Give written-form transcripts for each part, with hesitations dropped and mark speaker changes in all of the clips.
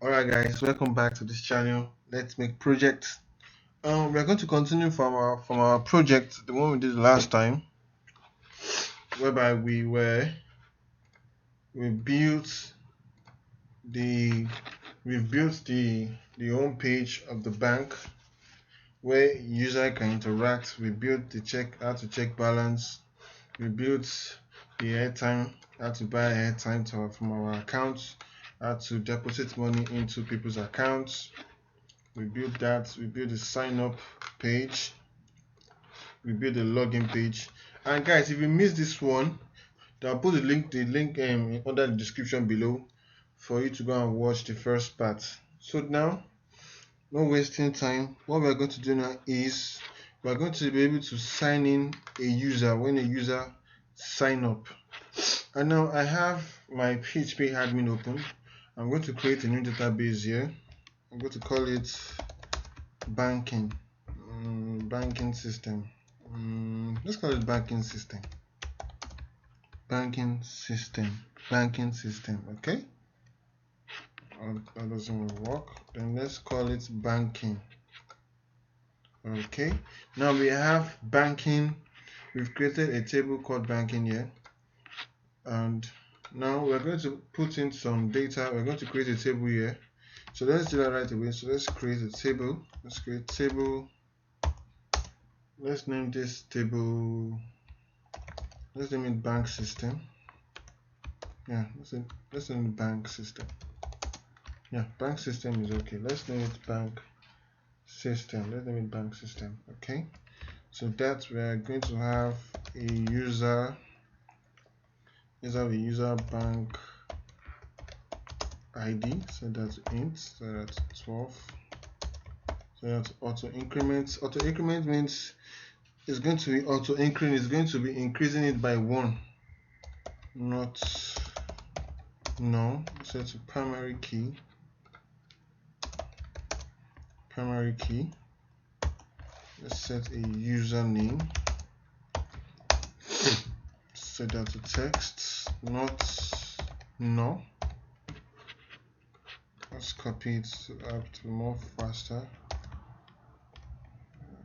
Speaker 1: Alright guys, welcome back to this channel. Let's make projects. We're going to continue from our project, the one we did last time, whereby we built the home page of the bank where user can interact. We built how to check balance. We built the airtime, how to buy airtime from our accounts, how to deposit money into people's accounts. We built that. We built the sign up page. We built the login page. And guys, if you missed this one, I'll put the link under the description below for you to go and watch the first part. So now, not wasting time, what we're going to do now is we're going to be able to sign in a user when a user sign up. And now I have my PHP admin open. I'm going to create a new database here. I'm going to call it banking system. Let's call it banking system. Okay, that doesn't work. Then let's call it banking. Okay, now we have banking. We've created a table called banking here, and now we're going to put in some data. We're going to create a table here. So let's do that right away. So let's create a table. Let's create table. Let's name this table. Let's name it bank system. Yeah, let's name it bank system. Yeah, bank system is okay. Let's name it bank system. Let's name it bank system. Okay. So that we are going to have a user. Let's have a user bank ID. So that's int. So that's 12. So that's auto increments. Auto increment means it's going to be auto increment. It's going to be increasing it by 1. Not no. Set to primary key. Let's set a username. Set that to text, not no. Let's copy it up to be more faster.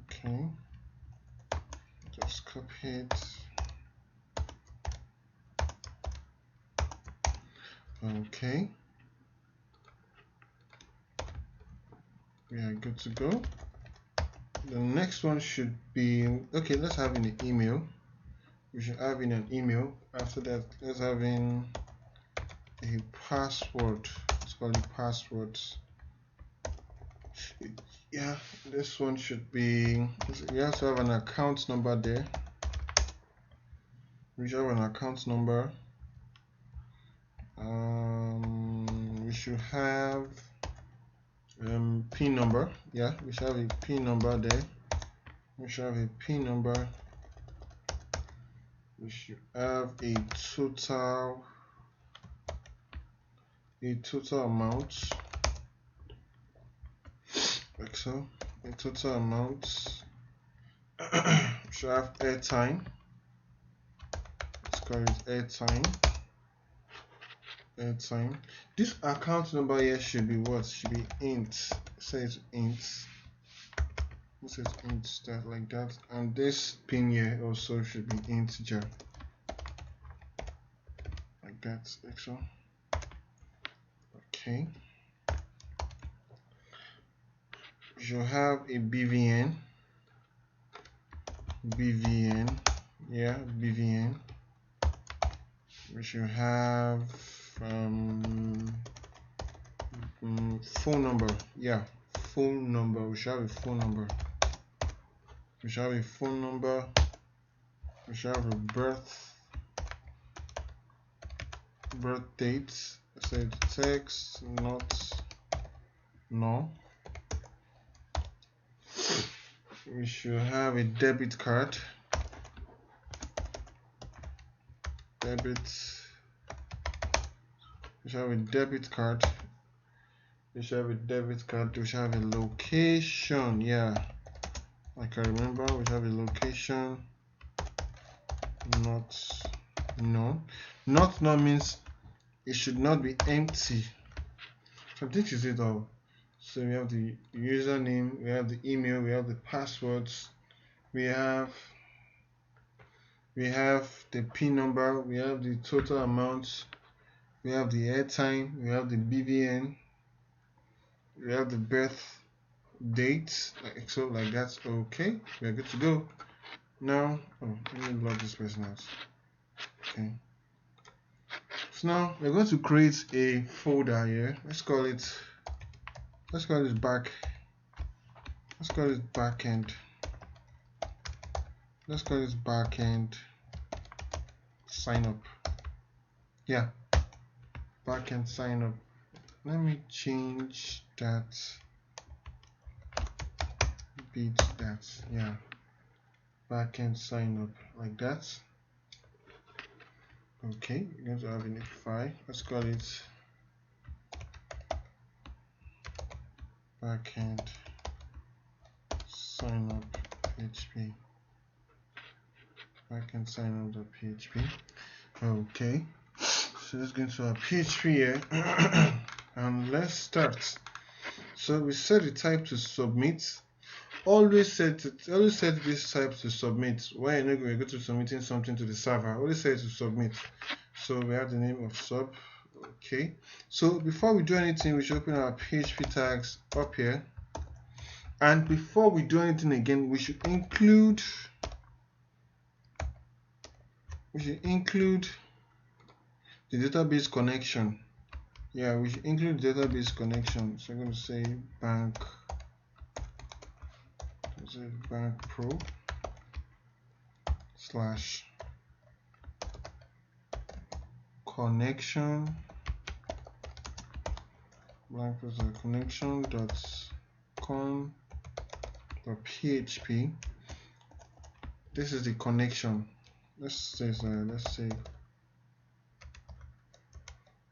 Speaker 1: Okay, just copy it. Okay, we are good to go. The next one should be okay. Let's have in an email. We should have in an email. After that, let's have in a password. Let's call it passwords. Yeah, this one should be. We have to have an account number there. We should have an account number. We should have PIN number. Yeah, we should have a PIN number there. We should have a PIN number. We should have a total amount. Like so. A total amount. We should have airtime. Let's call it airtime. This account number here should be what? Should be int. Say it's int. This is int stuff like that. And this pin here also should be integer. Like that. Like so. Okay. We should have a BVN. Yeah, BVN. We should have phone number. Yeah, phone number. We should have a phone number. We should have a phone number. We should have a birth date. Say text, not no. We should have a debit card. We should have a debit card. We should have a location. Yeah, I can remember. We should have a location. Not no means it should not be empty. So this is it all. So we have the username, we have the email, we have the passwords, we have the PIN number, we have the total amount, we have the airtime, we have the BVN, we have the birth date, like that's okay. We're good to go. Now, let me log this person out. Okay. So now we're going to create a folder here. Let's call it backend. Let's call it backend sign up. Yeah, backend sign up. Let me change that bit. Yeah, backend sign up, like that. Okay, we're going to have a file. Let's call it backend sign up PHP. Backend sign up.php. Okay, so let's go into our PHP here and let's start. So we set the type to submit. Always set this type to submit. When you're going to go to submitting something to the server, always set it to submit. So we have the name of sub. Okay, so before we do anything, we should open our PHP tags up here, and before we do anything again, we should include the database connection. Yeah, we should include the database connection. So I'm going to say bank pro / connection connection.com.php. This is the connection. Let's say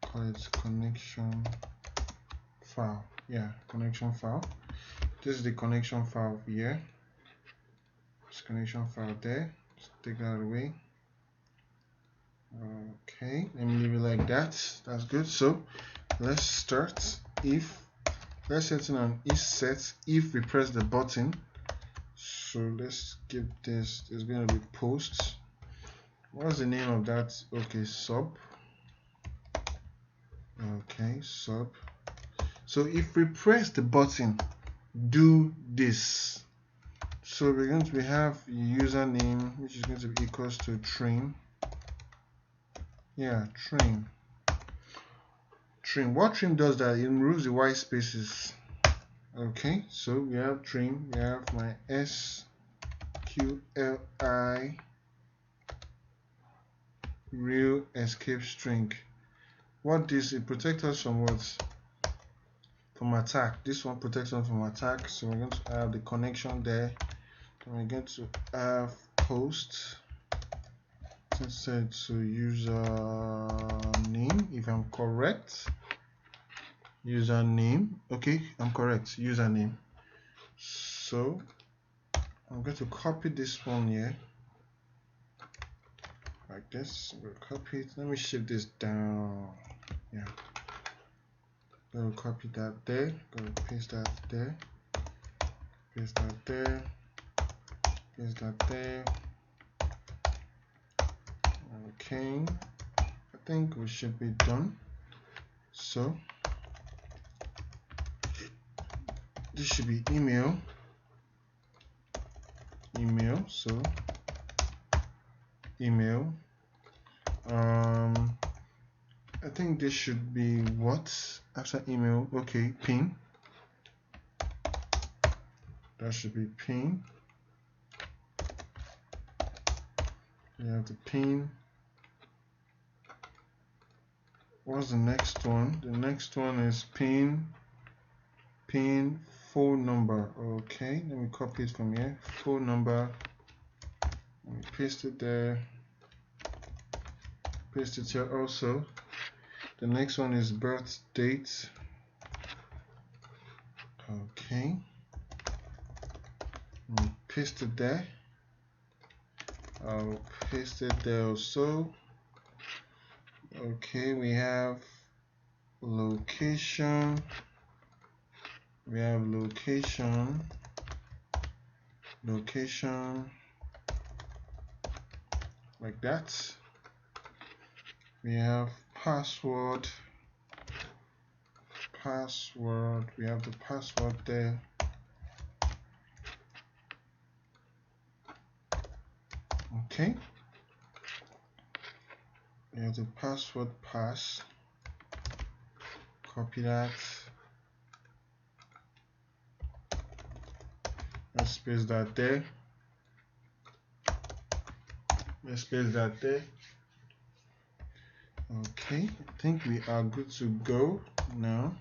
Speaker 1: call it connection file. Yeah, connection file. This is the connection file here. This connection file there. Let's take that away. Okay, let me leave it like that. That's good. So let's start. Let's set in an if set if we press the button. So let's give this, it's going to be post. What's the name of that? Okay, sub. Okay, sub. So if we press the button, do this. So we have username, which is going to be equals to trim. Yeah, trim. What trim does that? It removes the white spaces. Okay, so we have trim. We have my SQLI real escape string. What this? It protects us from what? From attack. This one protects us from attack. So we're going to have the connection there. Then we're going to have post. Let's set to username if I'm correct. Username. Okay, I'm correct. Username. So I'm going to copy this one here. Like this. We'll copy it. Let me shift this down. Yeah. Go copy that there. Go paste that there. Paste that there. Paste that there. Okay. I think we should be done. So this should be email. So email. I think this should be what after email. Okay, pin. That should be pin. We have the pin. What's the next one? The next one is pin phone number. Okay, let me copy it from here. Phone number. Let me paste it there. Paste it here also. The next one is birth date. Okay. Paste it there. I'll paste it there also. Okay, we have location, we have location, like that. We have password, we have the password there. Okay, we have the password pass, copy that, let's paste that there, Okay, I think we are good to go now.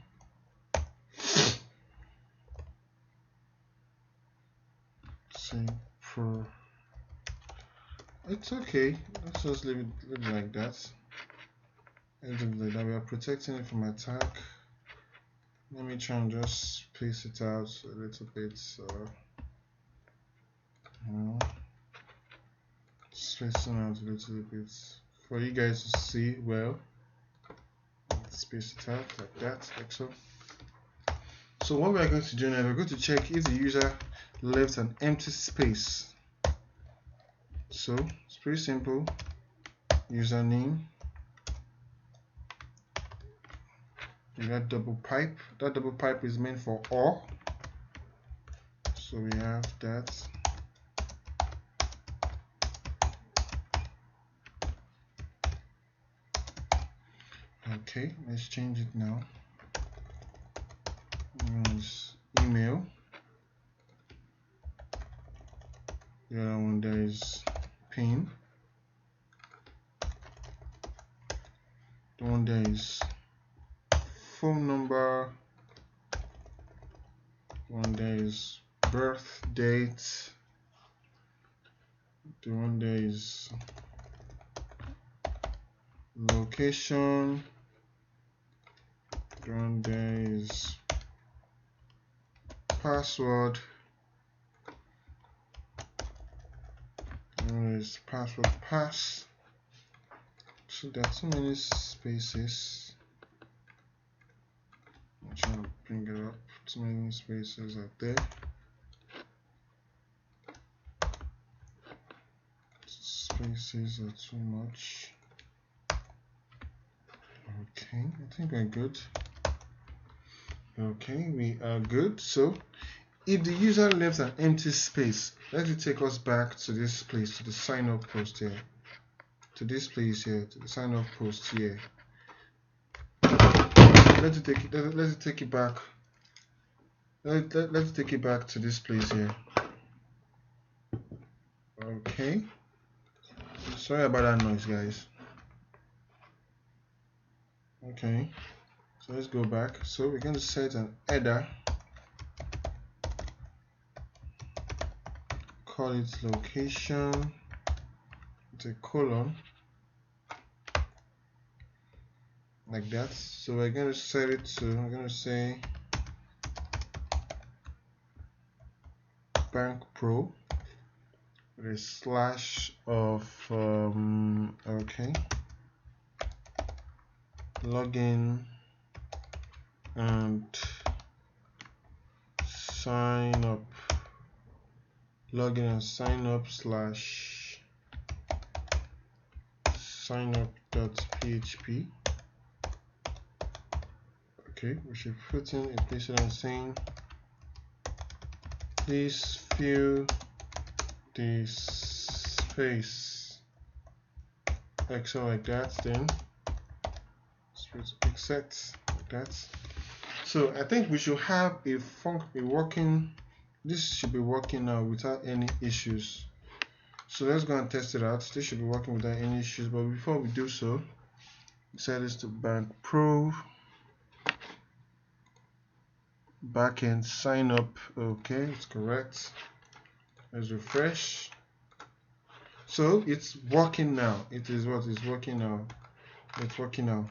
Speaker 1: It's okay, let's just leave it like that. We are protecting it from attack. Let me try and just space it out a little bit. Spacing out a little bit for you guys to see well. Space it out like that, like so. So what we are going to do now, we're going to check if the user left an empty space. So it's pretty simple. Username, you got double pipe. That double pipe is meant for or. So we have that. Okay, let's change it now. Email. The other one there is pin. The one there is phone number. The one there is birth date. The one there is location. The one there is password. The one is password pass. So there are too many spaces. I'm trying to bring it up. Too many spaces out there. Spaces are too much. Okay, I think we're good. Okay, we are good. So if the user left an empty space, let it take us back to this place, to the sign up post here, to this place here, to the sign up post here. Let's take it back. Let's take it back to this place here. Okay, sorry about that noise, guys. Okay, so let's go back. So we're going to set an header, call it location with a colon, like that. So we're going to set it to, I'm going to say Bank Pro with a slash of okay, login and sign up, login and sign up slash sign up.php. Okay, we should put in a place and saying please fill this space, excel, like that. Then exit like that. So I think we should have a working. This should be working now without any issues. So let's go and test it out. This should be working without any issues. But before we do so, set this to Bank Pro. Backend sign up. Okay, it's correct. Let's refresh. So it's working now. It is what is working now. It's working now.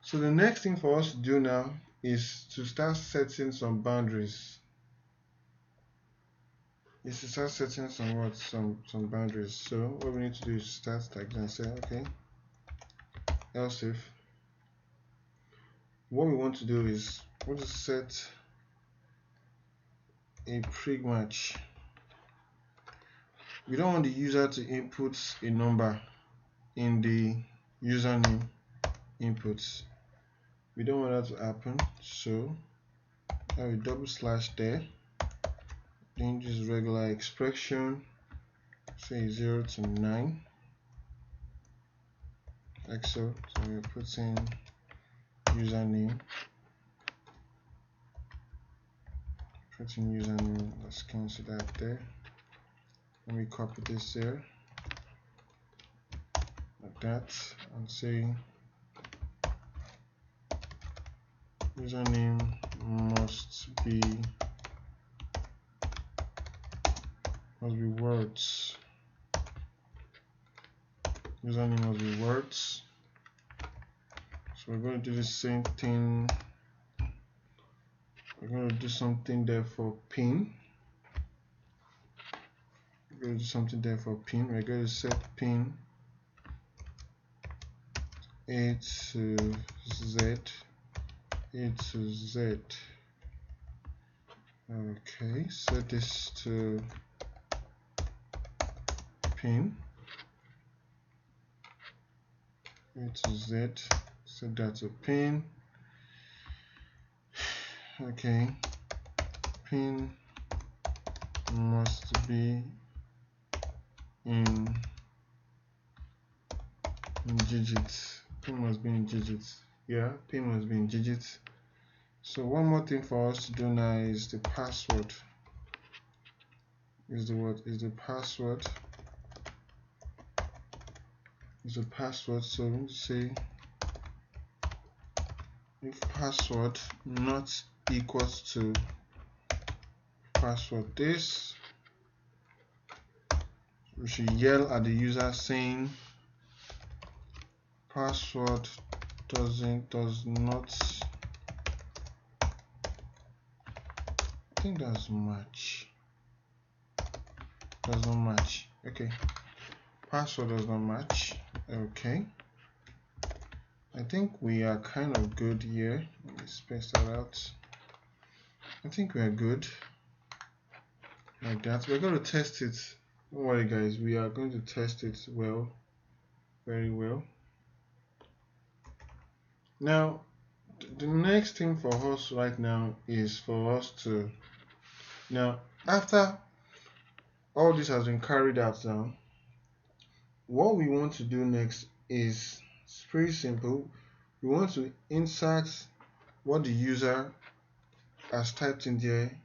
Speaker 1: So the next thing for us to do now is to start setting some boundaries. Some boundaries. So what we need to do is start like that and say okay, else if what we want to do is we'll just set a prig match. We don't want the user to input a number in the username inputs. We don't want that to happen, so I have a double slash there. Then just regular expression, say 0 to 9, like so. So we're putting username, let's cancel that there. Let me copy this here, like that, and say username must be words. Username must be words. So we're going to do the same thing. We're going to do something there for pin. We're going to do something there for pin. We're going to set pin A to Z. A to Z. Okay, set this to pin A to Z. Set that to pin. Okay, pin must be in digits. Pin must be in digits. Yeah, pin must be in digits. So one more thing for us to do now is the password. Is the password. So we need to say if password not equals to password this, we should yell at the user saying password does not, I think that's match, does not match. Okay, password does not match. Okay, I think we are kind of good here. Let me space that out. I think we are good like that. We're going to test it. Don't worry guys, we are going to test it well, very well. Now the next thing for us right now is for us to, now after all this has been carried out now, what we want to do next is it's pretty simple. We want to insert what the user has typed in there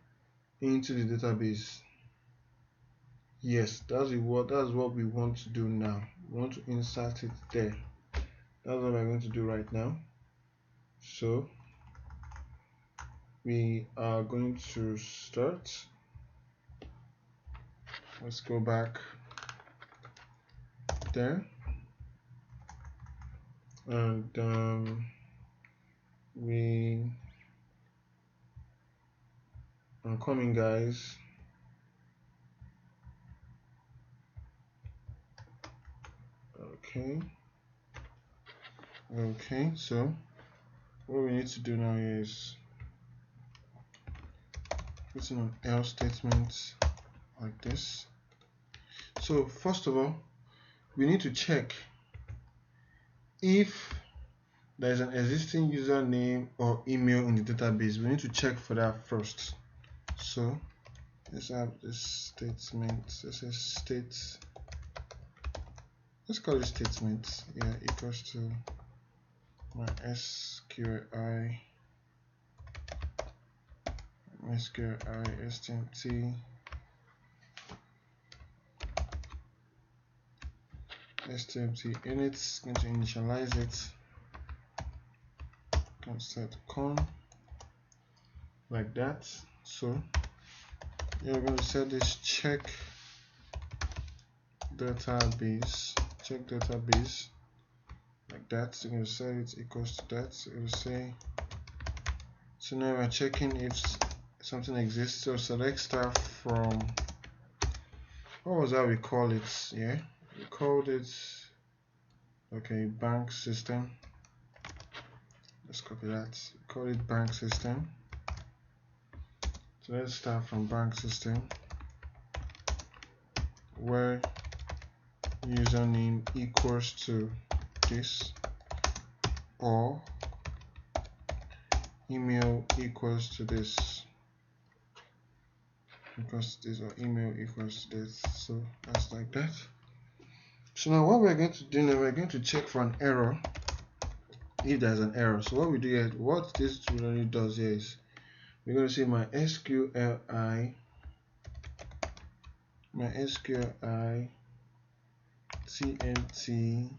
Speaker 1: into the database. Yes, that's what we want to do now. We want to insert it there. That's what we're going to do right now. So we are going to start. Let's go back there, and I'm coming guys. Okay, so what we need to do now is put in an else statement like this. So first of all, we need to check if there is an existing username or email in the database. We need to check for that first. So let's have this statement. Let's call it statement. Yeah, equals to my SQLi stmt init. Going to initialize it. Can set con like that. So you're going to set this check database like that. So you're going to set it equals to that. So we'll say, so now we're checking if something exists. So select star from, what was that we call it? Yeah, we called it, okay, bank system. let's copy that, call it bank system. So let's start from bank system, where username equals to this, or email equals to this, or email equals to this. So that's like that. So now what we're going to do now, we're going to check for an error if there's an error. So what we do here, what this really does here is we're going to say my SQLi tnt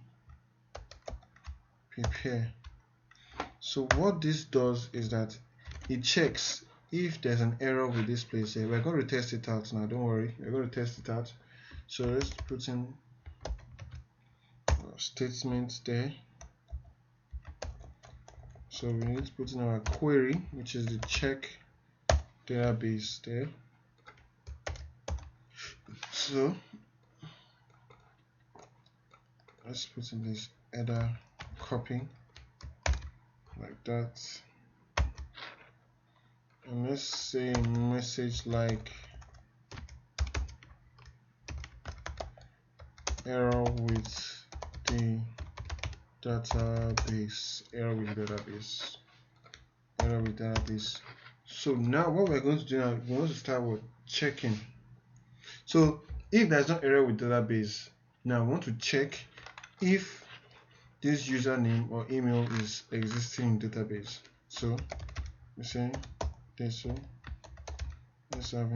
Speaker 1: prepare. So what this does is that it checks if there's an error with this place here. We're going to test it out now, don't worry, we're going to test it out. So let's put in statements there. So we need to put in our query, which is the check database there. So let's put in this header copy like that, and let's say a message like error with the database, error with database. So now what we're going to do now, we're going to start with checking. So if there's no error with database, now I want to check if this username or email is existing in database. So we say this, so let's have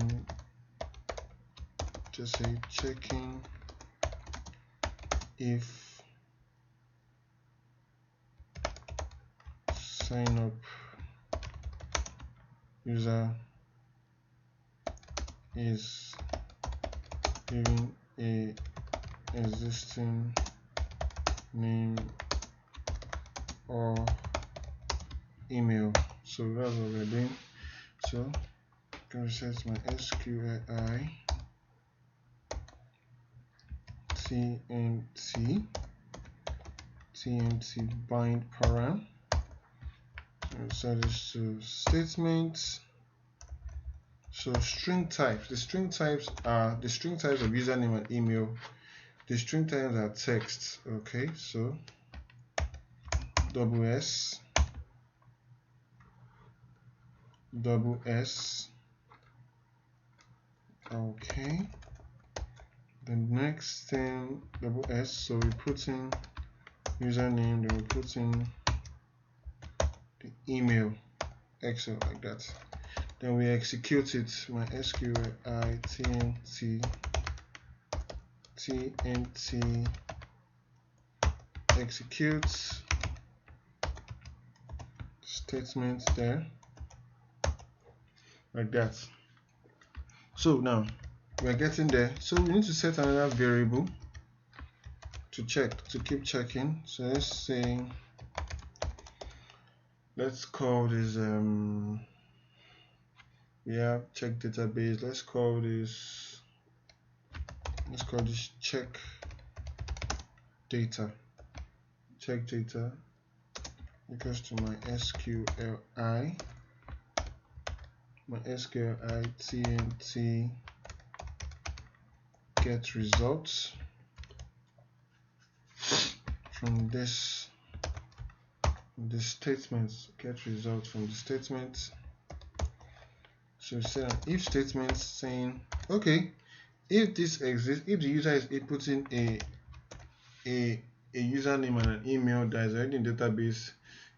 Speaker 1: just say checking if sign up user is giving a existing name or email. So that's what we're doing. So I'm going to set my SQLi tnt bind param. I'll set this to statements. So string types. The string types are the string types of username and email. The string types are text. Okay, so SS. Okay. The next thing SS. So we put in username. Then we put in the email. Excel like that. Then we execute it. My SQLi tnt executes statement there like that. So now we're getting there. So we need to set another variable to keep checking. So let's say, let's call this we have check database. Let's call this check data. Check data equals to my SQLi tnt get results from this statement. Get results from the statement. So say an if statement saying, okay, if this exists, if the user is inputting a username and an email that is already in database,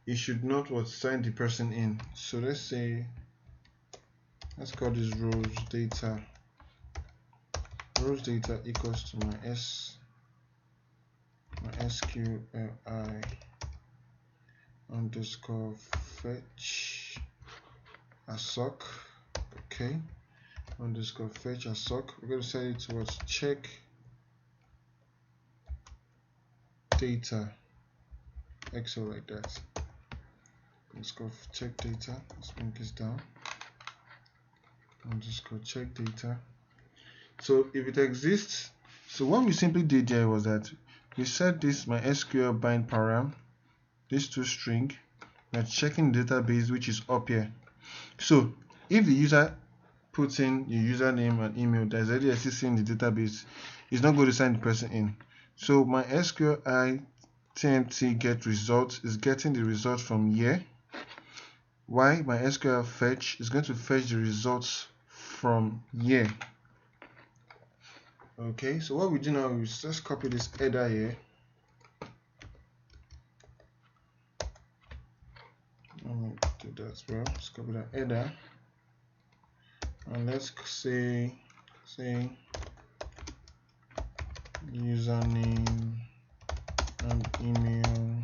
Speaker 1: it should not sign the person in. So let's say, let's call this rows data equals to my SQLi underscore fetch assoc. Okay, underscore fetch assoc. We're going to set it towards check data Excel like that. Let's go check data. Let's bring this down. Underscore check data. So if it exists, so what we simply did there was that we set this my SQL bind param, this to string, We are checking the database, which is up here. So if the user puts in your username and email that is already existing in the database, it's not going to sign the person in. So my SQLi TMT get results is getting the results from here. Why my SQL fetch is going to fetch the results from here. Okay, so what we do now is just copy this header here. Let me do that as well. Let's copy that header, and let's say username and email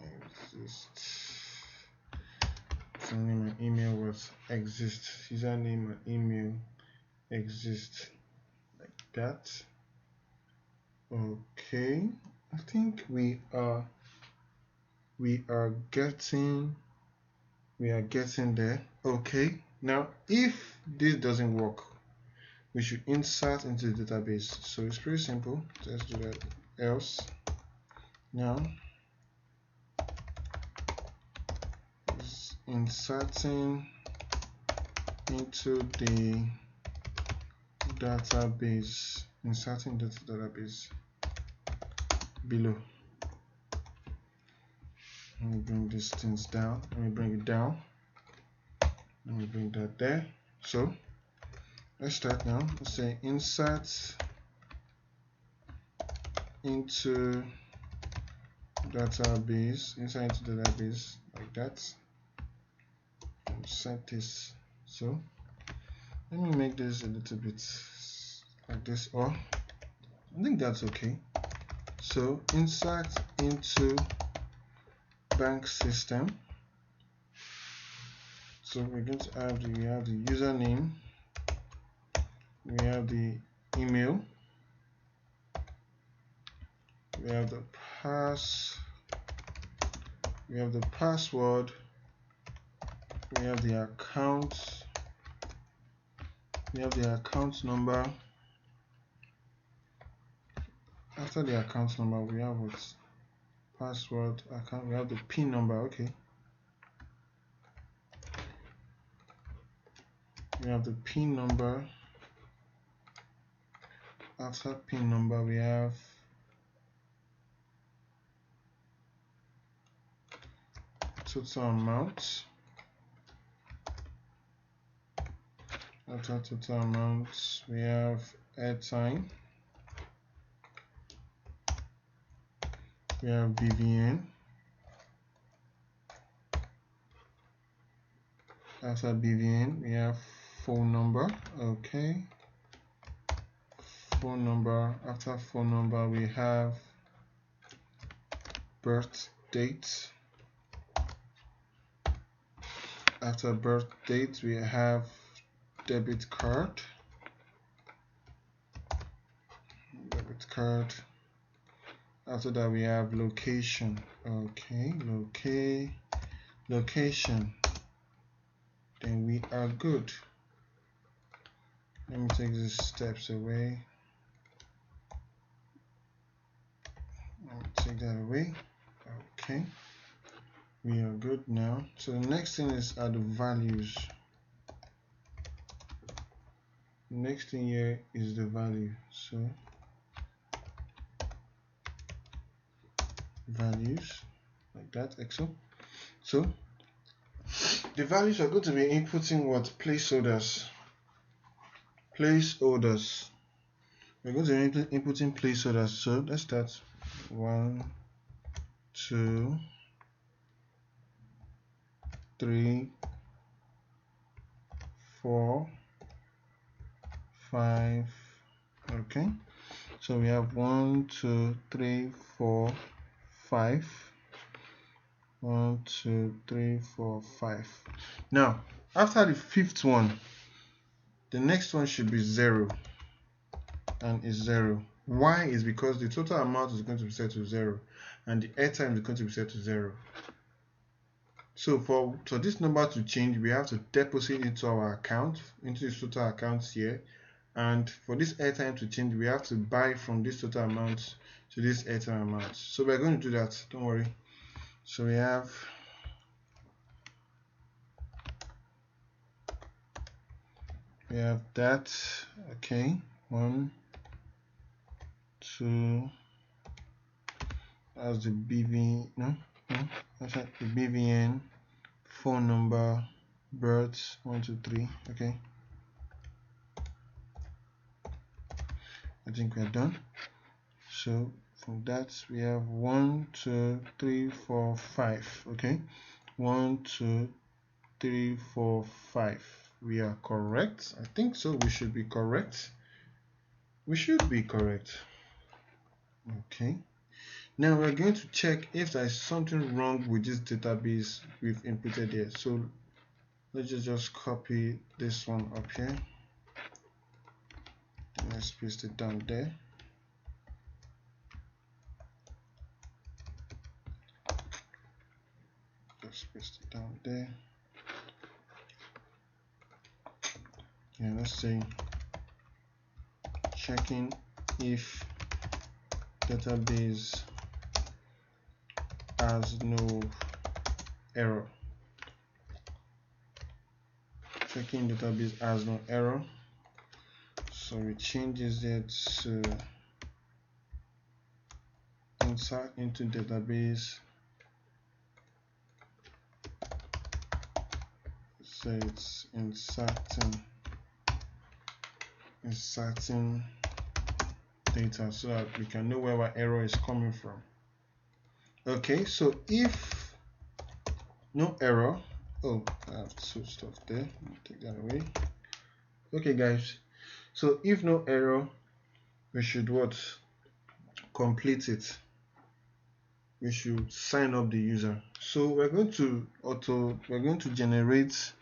Speaker 1: exist. Username and email was exist. Username and email exist, like that. Okay, I think we are getting there. Okay, now if this doesn't work, we should insert into the database. So it's pretty simple. Let's do that. Else now is inserting into the database, inserting the database below. Let me bring these things down. Let me bring it down. Let me bring that there. So let's start now. Let's say insert into database, insert into database, like that. And set this. So let me make this a little bit like this, or I think that's okay. So insert into bank system. So we're going to have we have the username, we have the email, we have the password, we have the account, we have the account number. After the account number, we have what? Password, account, we have the PIN number. Okay, we have the PIN number. After PIN number, we have total amount. After total amount, we have airtime. We have BVN. After BVN, we have phone number. Okay. Phone number. After phone number, we have birth date. After birth date, we have debit card. Debit card. After that, we have location. Okay, location. Then we are good. Let me take these steps away. Let me take that away. Okay, we are good now. So the next thing is add the values. Next thing here is the value. So values, like that, Excel. So the values are going to be inputting what? Placeholders. We're going to be inputting placeholders. So let's start. 1, 2, 3, 4, 5. Okay, so we have 1, 2, 3, 4, 5. 1, 2, 3, 4, 5. Now after the fifth one, the next one should be 0 and is 0. Why? Is because the total amount is going to be set to 0 and the airtime is going to be set to 0. So for this number to change, we have to deposit into our account, into the total account here, and for this airtime to change, we have to buy from this total amount to this airtime amount. So we're going to do that, don't worry. So we have that. Okay, 1, 2, that's the BV, that's the BVN, phone number, births, 1, 2, 3. Okay, I think we are done. So from that we have 1, 2, 3, 4, 5. Okay, 1, 2, 3, 4, 5. We are correct. I think so. We should be correct. Okay, now we're going to check if there is something wrong with this database we've inputted here. So let's just copy this one up here. Let's paste it down there. Just paste it down there. Yeah, let's say checking if database has no error. Checking database has no error. So we changes it to insert into database. So it's inserting data so that we can know where our error is coming from. Okay, so if no error, oh, I have two stuff there, take that away. Okay guys, so if no error, we should complete it. We should sign up the user. So we're going to generate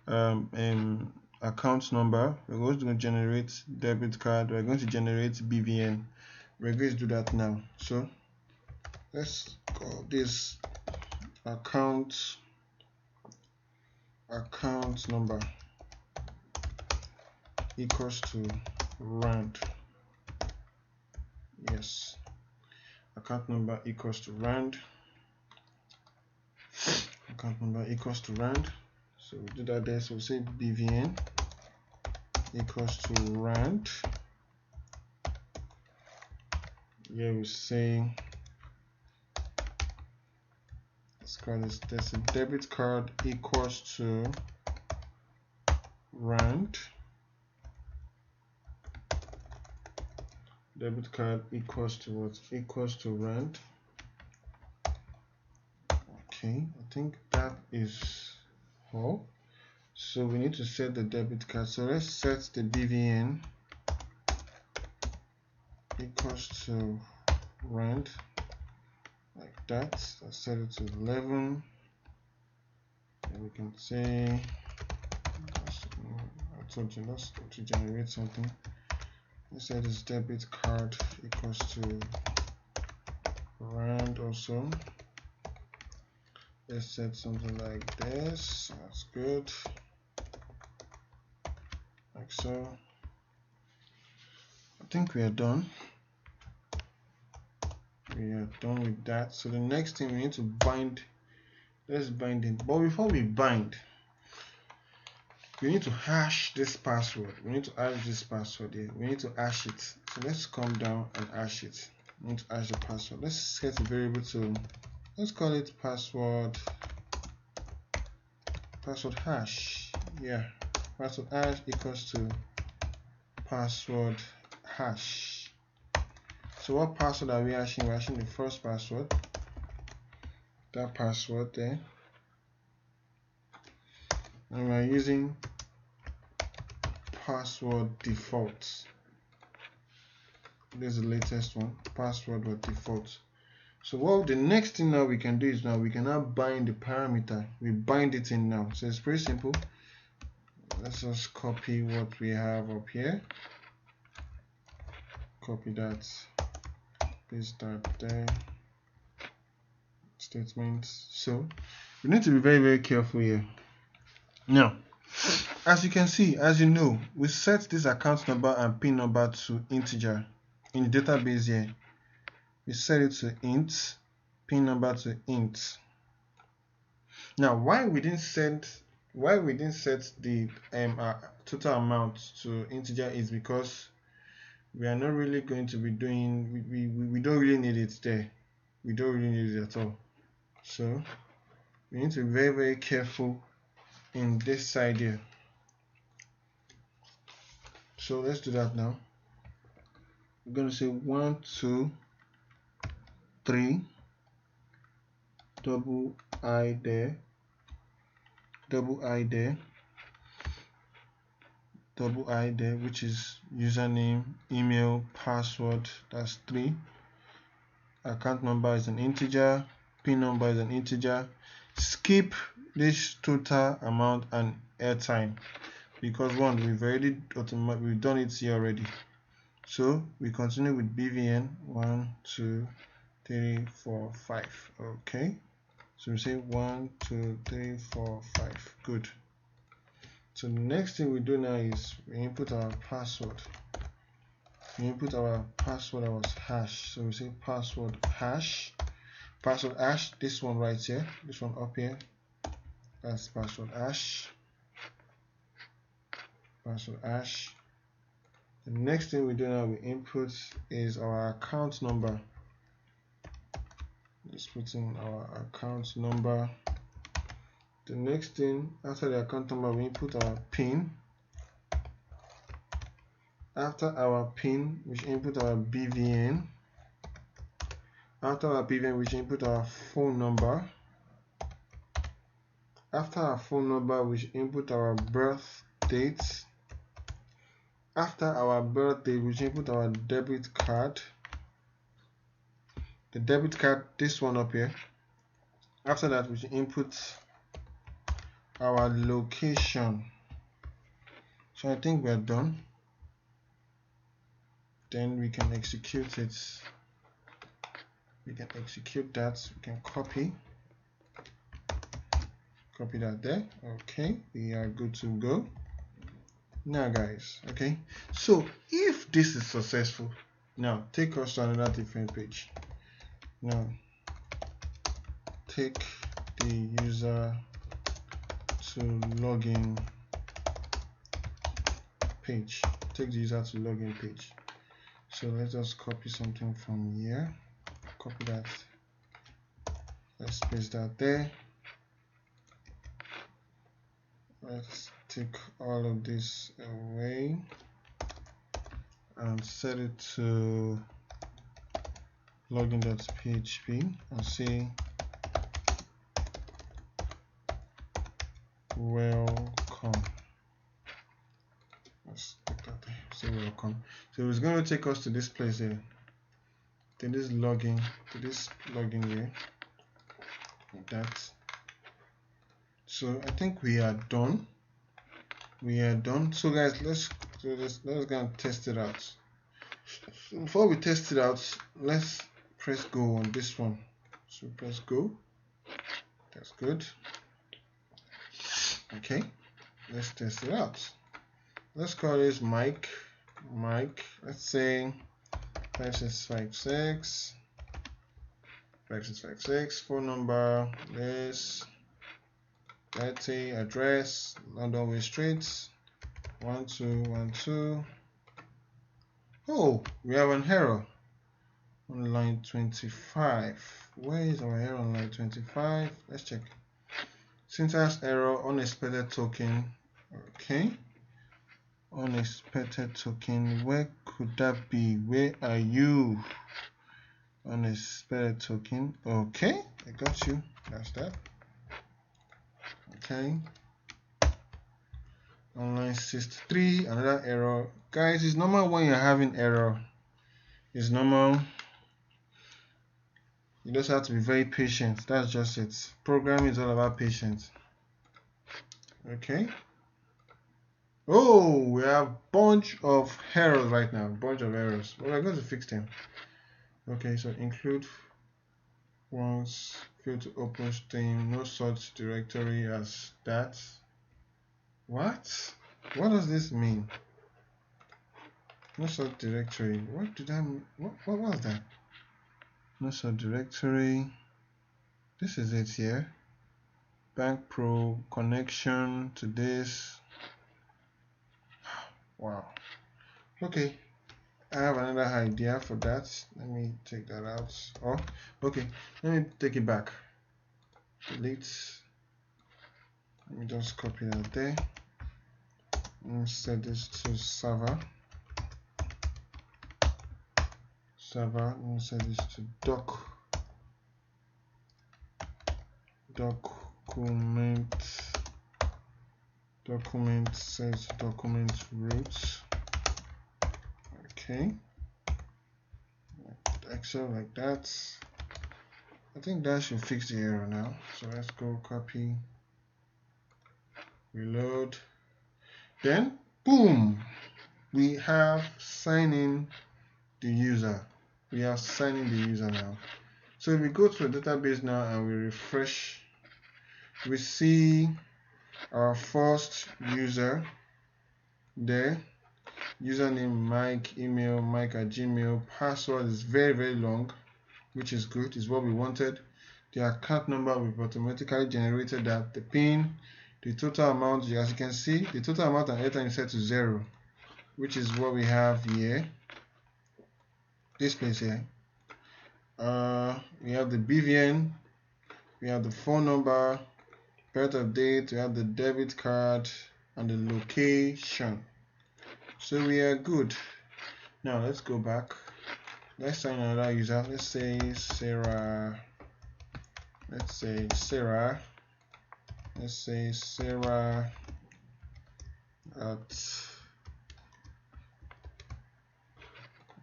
Speaker 1: an account number. We're going to generate debit card. We're going to generate BVN. We're going to do that now. So let's call this account number equals to rand. Yes, account number equals to rand. Account number equals to rand. So we do that there. So we say BVN equals to rand. Here we say, let's call this, there's a debit card equals to rand. Debit card equals to what? Equals to rand. Okay, I think that is all. So we need to set the debit card. So let's set the BVN equals to rand like that. Let's set it to 11. And we can say, I told you, let's go to generate something. Let's say this debit card equals to rand also. Let's set something like this. That's good. Like so. I think we are done. We are done with that. So the next thing we need to bind. Let's bind it. But before we bind, we need to hash this password. We need to hash this password here. We need to hash it. So let's come down and hash it. We need to hash the password. Let's set a variable to, let's call it password hash. Yeah, password hash equals to password hash. So what password are we hashing? We're hashing the first password. That password there. And we're using password default. This is the latest one, password or default. So what the next thing now we can do is, now we can now bind the parameter. We bind it in now. So it's pretty simple. Let's just copy what we have up here. Copy that, paste that there. Statements. So we need to be very, very careful here. Now As you can see, as you know, we set this account number and PIN number to integer in the database here. We set it to int, PIN number to int. Now, why we didn't set the total amount to integer is because we are not really going to be doing, we don't really need it there. We don't really need it at all. So we need to be very, very careful in this side here. So let's do that now. We're going to say 1, 2, 3, double I there, double I there, double I there, which is username, email, password. That's 3. Account number is an integer, PIN number is an integer. Skip this total amount and airtime because one, we've done it here already. So we continue with BVN 1, 2, 3, 4, 5. Okay, so we say 1, 2, 3, 4, 5. Good. So the next thing we do now is we input our password. We input our password that was hash. So we say password hash. Password hash, this one right here, this one up here. That's password hash. Password hash. The next thing we do now, we input is our account number. Just put in our account number. The next thing, after the account number, we input our PIN. After our PIN, we should input our BVN. After our BVN, we should input our phone number. After our phone number, we should input our birth date. After our birth date, we should input our debit card. The debit card, this one up here. After that, we should input our location. So I think we're done. Then we can execute it. We can execute that. We can copy that there. Okay, we are good to go now, guys. Okay, so if this is successful, now take us to another different page. Now take the user to login page. Take the user to login page. So let's just copy something from here. Copy that. Let's paste that there. Let's take all of this away and set it to login.php and say welcome. Let's take that there. Say welcome. So it's going to take us to this place here. To this login here. Like that. So I think we are done. So guys, let's go and test it out. So before we test it out, let's press go on this one. So press go. That's good. Okay, let's test it out. Let's call this Mike. Let's say 5656. 5656. Phone number is, let's say, address London Way Street 1212. Oh, we have an error on line 25. Where is our error on line 25? Let's check. Syntax error, unexpected token. Okay, unexpected token. Where could that be? Where are you? Unexpected token. Okay, I got you. That's that. Okay, on line 63, another error. Guys, it's normal when you're having error. It's normal. You just have to be very patient. That's just it. Programming is all about patience. Okay. Oh, we have a bunch of errors right now. Bunch of errors. Well, we're going to fix them. Okay, so include once, fail to open stream, no such directory as that. What does this mean? No subdirectory. What did I mean? What was that? No subdirectory. This is it here. Bank Pro connection to this. Wow. Okay. I have another idea for that. Let me take that out. Oh, okay. Let me take it back. Delete. Let me just copy that there. Let me set this to server. Let me set this to document says document root. Okay, Excel like that. I think that should fix the error now. So let's go copy, reload, then boom, we have signing the user. We are signing the user now. So if we go to the database now and we refresh, we see our first user there. Username Mike, email Mike@gmail, password is very long, which is good, is what we wanted. The account number, we've automatically generated that. The PIN, the total amount, as you can see, the total amount and airtime is set to 0, which is what we have here. This place here. We have the BVN, we have the phone number, birth of date, we have the debit card, and the location. So we are good. Now let's go back. Let's sign another user. Let's say Sarah. Let's say Sarah at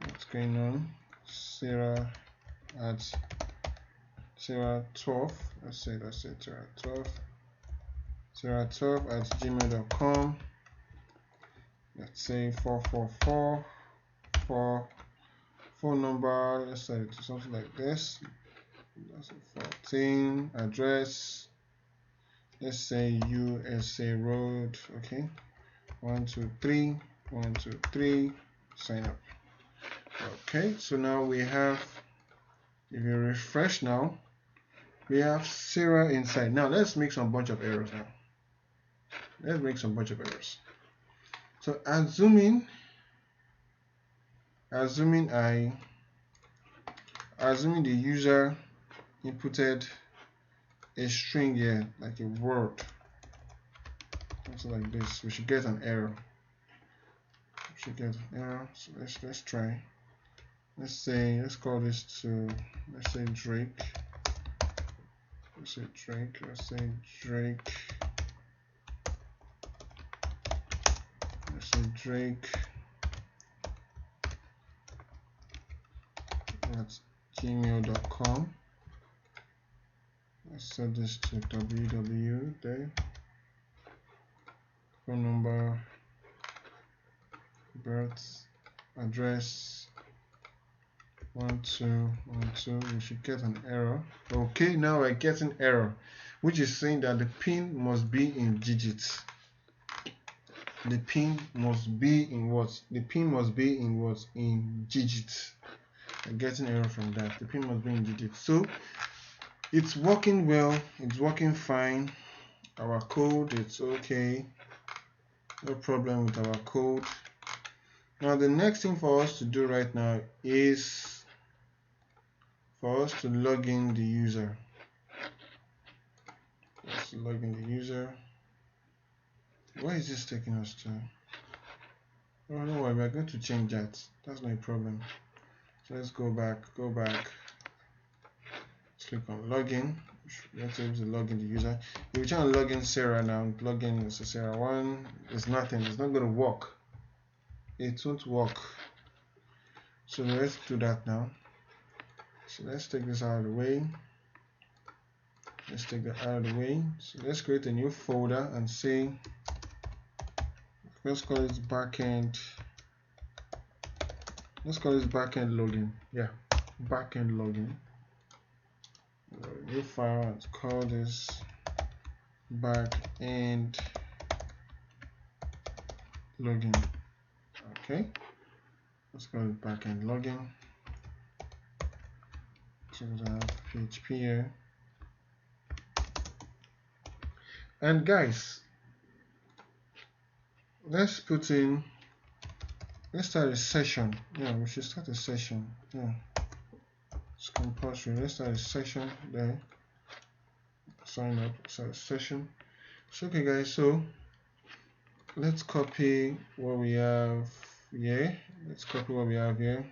Speaker 1: what's going on? Sarah at Sarah 12. Let's say Sarah 12. Sarah 12 at gmail.com. Let's say 444 for phone number. Let's set it to something like this. That's a 14 address. Let's say USA Road. Okay, 123 123. Sign up. Okay, so now we have, if you refresh now, we have Sarah inside. Now let's make some bunch of errors now. Let's make some bunch of errors. So assuming the user inputted a string here, like a word, something like this, we should get an error. So let's try. Let's call this to, let's say Drake. Let's say Drake at gmail.com. Let's set this to www there. Phone number, birth, address, 1212. We should get an error. Okay, now we're getting error, which is saying that the PIN must be in digits. The PIN must be in what? The PIN must be in what? In digits. I'm getting error from that. The PIN must be in digits. So it's working well. It's working fine. Our code, it's okay. No problem with our code. Now the next thing for us to do right now is for us to log in the user. Let's log in the user. Where is this taking us to? Oh, no worry, we're going to change that. That's no problem. So let's go back. Let's click on login. Let's able to log in the user. If we try to log in Sarah now, log in as Sarah 1, it's nothing. It's not going to work. It won't work. So let's do that now. So let's take this out of the way. So let's create a new folder and say, let's call it Backend. Let's call this Backend login. Yeah, Backend login. New file and call this Backend login. Okay, let's go to backend login. So I have PHP here. And guys, let's start a session. Yeah, we should start a session. Yeah, it's compulsory. Let's start a session there. Sign up, start a session. So okay guys, so let's copy what we have here. Let's copy what we have here.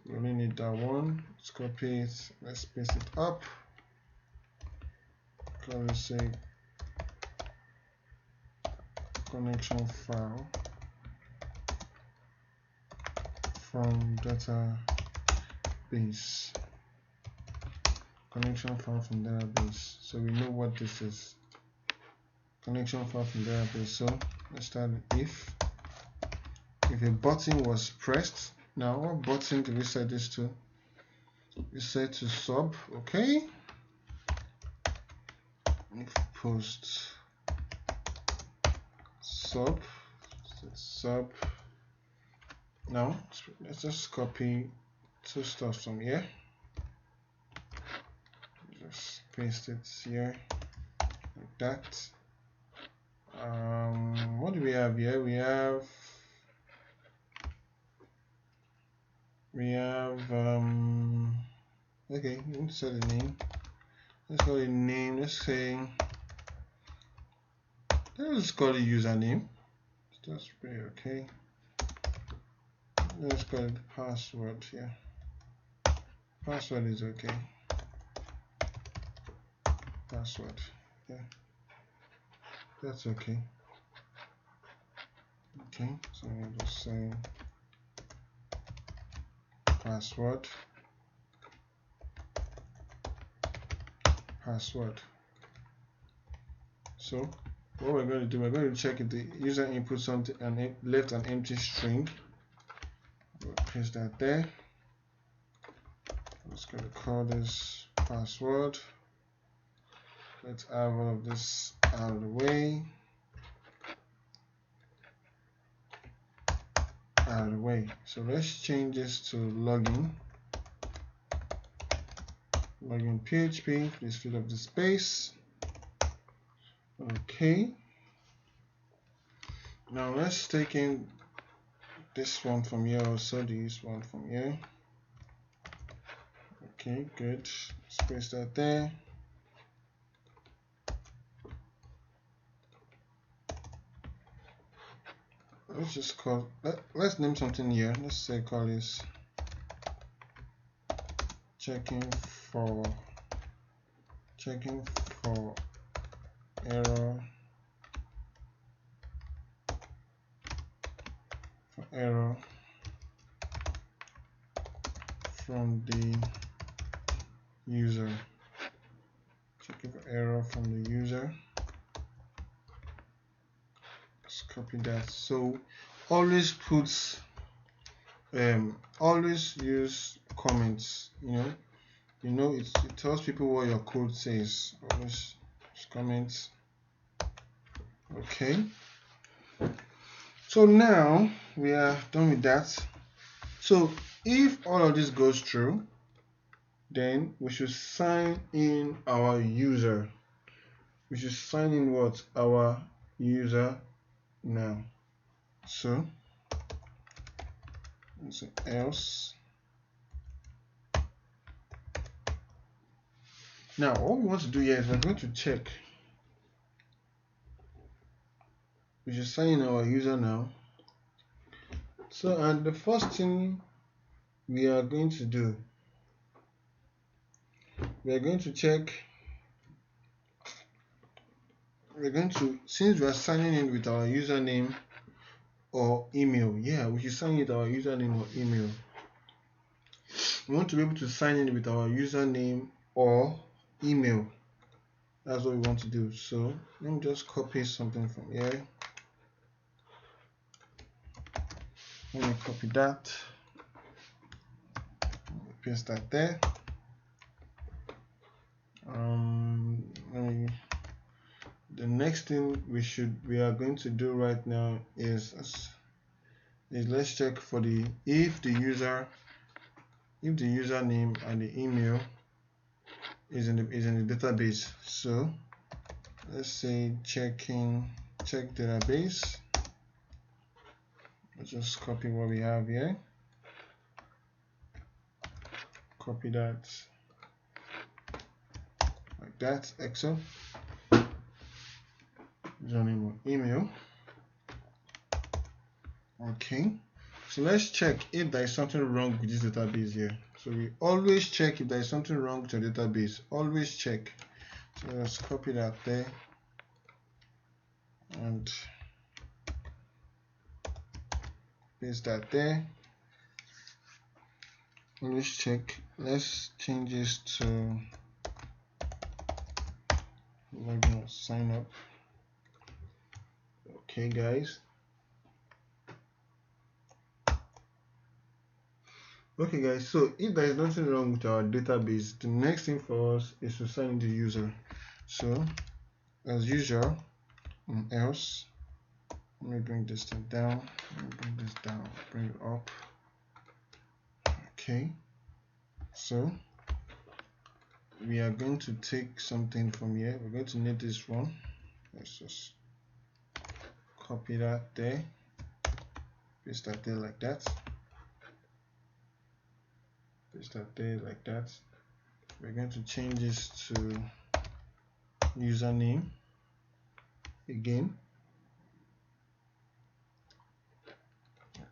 Speaker 1: We only need that one. Let's copy it. Let's paste it up. Can we say connection file from database? Connection file from database. So we know what this is. Connection file from database. So let's start with if a button was pressed. Now what button do we set this to? We set to sub. Okay. If post sub, sub. Now let's just copy two stuff from here. Just paste it here like that. What do we have here? We have okay, let's set the name. Let's call it name. Let's call it username. That's pretty okay. Let's call it password here. Password is okay. Password, yeah, that's okay. Okay, so I'll just say password. So what we're going to do, we're going to check if the user input something and left an empty string. We'll paste that there. I'm just going to call this password. Let's have all of this out of the way. So let's change this to login. Login PHP. Please fill up the space. Okay. Now let's take in this one from here, also this one from here. Okay, good. Let's paste that there. Let's just let's name something here. Let's say call this checking for error from the user. Checking for error from the user. Let's copy that. So always use comments. You know it tells people what your code says. Always use comments. Okay. So now we are done with that. So if all of this goes through, then we should sign in our user. We should sign in what? Our user now. So let's say else. Now what we want to do here is we're going to check. We should sign in our user now. So, and the first thing we are going to do, we are going to check. Since we are signing in with our username or email, yeah, we should sign in with our username or email. We want to be able to sign in with our username or email. That's what we want to do. So let me just copy something from here. Let me copy that. Paste that there. The next next thing we are going to do right now is let's check for if the username and the email is in the database. So let's say check database. Let's just copy what we have here. Copy that like that. Excel. Username or email. Okay. So let's check if there is something wrong with this database here. So we always check if there is something wrong with your database. Always check. So let's copy that there and paste that there. Always check. Let's change this to login or sign up. Okay, guys. Okay, guys. So if there is nothing wrong with our database, the next thing for us is to sign in the user. So as usual, else. Let me bring this thing down. Let me bring this down. Bring it up. Okay. So we are going to take something from here. We're going to need this one. Let's just copy that there. Paste that there like that. Paste that there like that. We're going to change this to username again.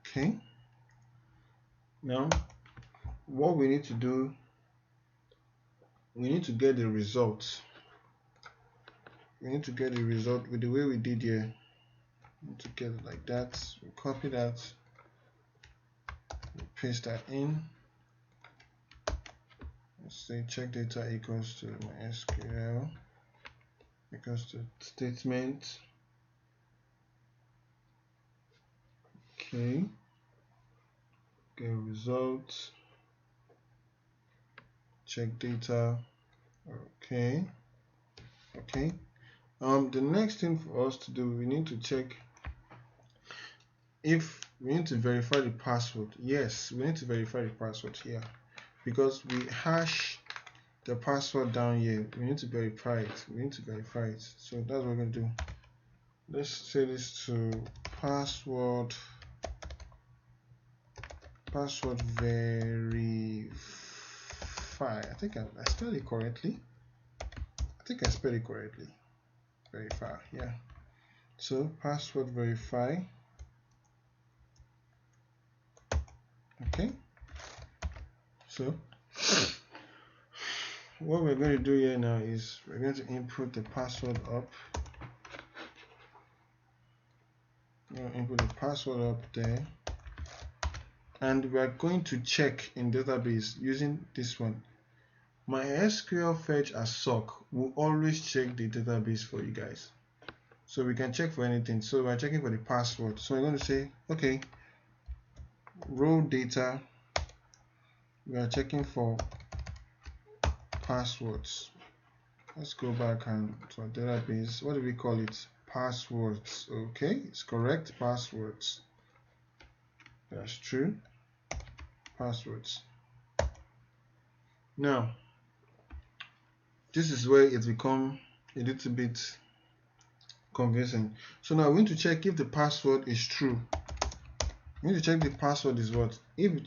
Speaker 1: Okay. Now what we need to do, we need to get the result. We need to get the result with the way we did here. We need to get it like that. We copy that. We paste that in. Let's say check data equals to Mysql equals to statement. Okay. Get result. Check data. Okay. Okay. The next thing for us to do, we need to check if we need to verify the password. Yes, we need to verify the password here because we hash the password down here. We need to verify it. We need to verify it. So that's what we're going to do. Let's say this to password verify. I think I spelled it correctly. Verify, yeah. So password verify. Okay. So what we're going to do here now is we're going to input the password up. We're going to input the password up there. And we are going to check in database using this one. MySQL fetch as sock will always check the database for you guys. So we can check for anything. So we're checking for the password. So we're going to say, okay, row data. We are checking for passwords. Let's go back and to our database. What do we call it? Passwords. Okay, it's correct. Passwords. That's true. Passwords. Now, this is where it becomes a little bit confusing. So now we need to check if the password is true. We need to check the password is what?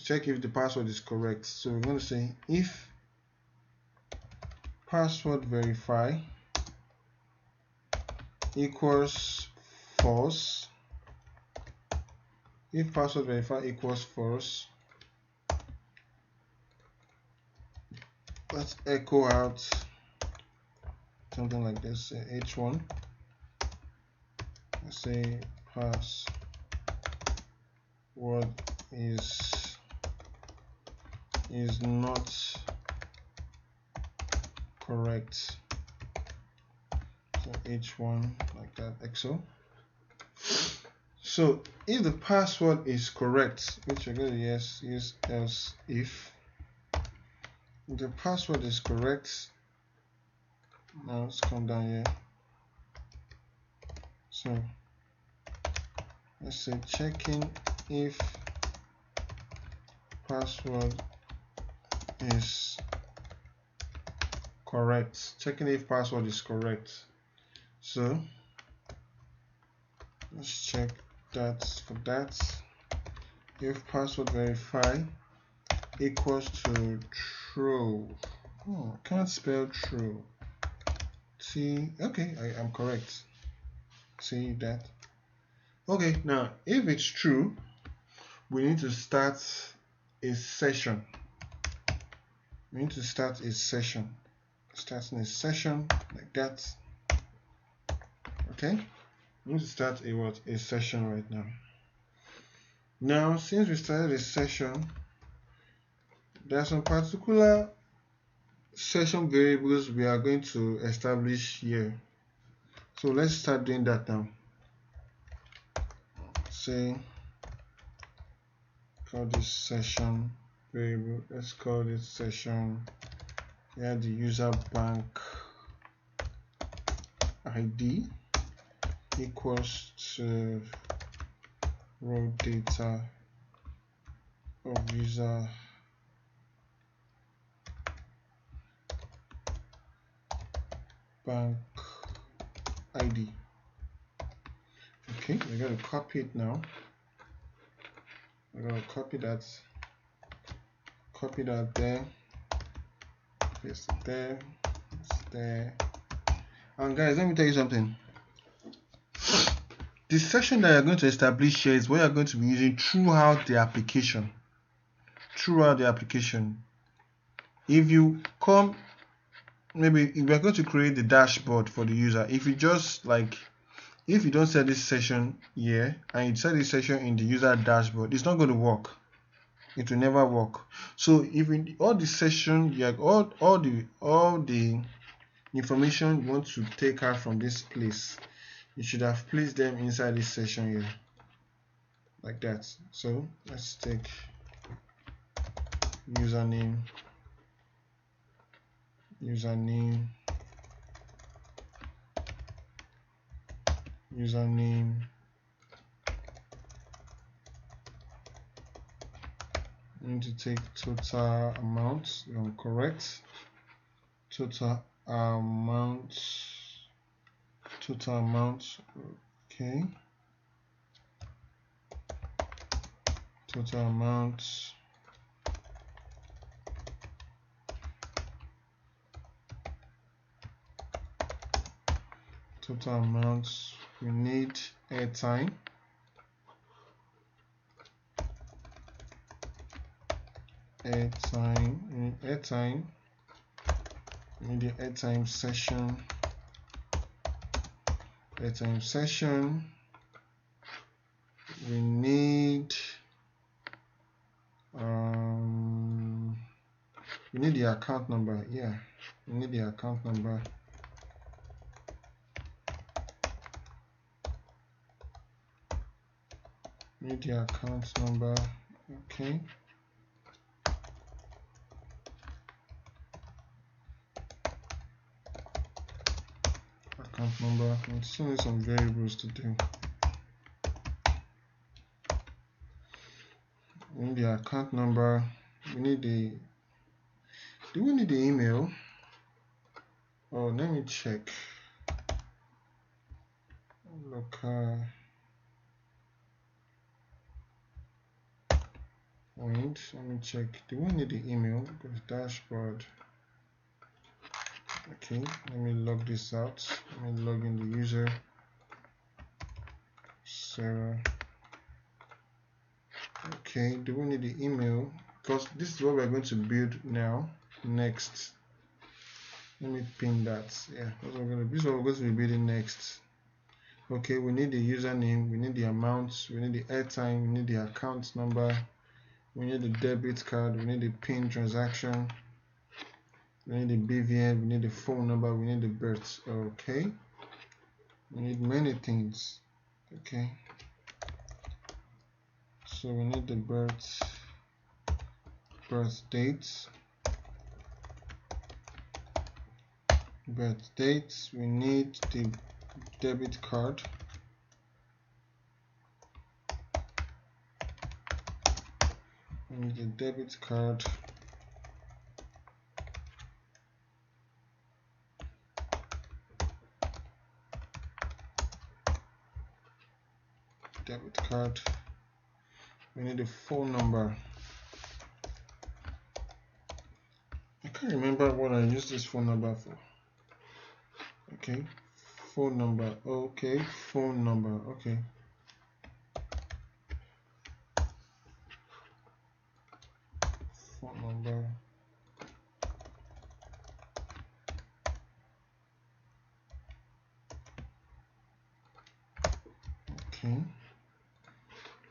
Speaker 1: Check if the password is correct. So we're going to say if password verify equals false. If password verify equals false, let's echo out something like this, h1. Let's say password is not correct. So h1 like that, exo. So if the password is correct, which we're going to use else if the password is correct. Now let's come down here. So let's say checking if password is correct. Checking if password is correct. So let's check that for that. If password verify equals to true. Oh, I can't spell true. Okay, I'm correct. See that? Okay, now if it's true, we need to start a session. We need to start a session. Starting a session like that. Okay, we need to start a session right now. Now, since we started a session, there are some particular session variables we are going to establish here. So let's start doing that now. Say, call this session variable. Let's call this session. Here the user bank ID equals to raw data of user bank ID. Okay, we're going to copy it now. We're going to copy that there, paste it there, it's there. And guys, let me tell you something. The session that you're going to establish here is what you're going to be using throughout the application. If you come, maybe if you're going to create the dashboard for the user, if you don't set this session here and you set this session in the user dashboard, it's not going to work. It will never work. So if in all the session, all the information you want to take out from this place, you should have placed them inside this session here, like that. So let's take username, we need to take total amount, correct, total amount, okay, total amount, we need airtime, we need the airtime session, we need the account number. We need the account number. Okay. Account number. And still need some variables to do. We need the account number. We need do we need the email? Oh, let me check. Local point. Let me check. Do we need the email? Because dashboard. Okay, let me log this out. Let me log in the user. Sarah. Okay, do we need the email? Because this is what we're going to build now. Next. Let me pin that. Yeah, this is what we're going to be building next. Okay, we need the username, we need the amounts, we need the airtime, we need the account number, we need the debit card, we need the PIN transaction, we need the BVN, we need the phone number, we need the birth. Okay, we need many things. Okay, so we need the birth dates, we need the debit card, We need a debit card. Debit card. We need a phone number. I can't remember what I used this phone number for. Okay, phone number. Okay, phone number. Okay. Phone number. Okay.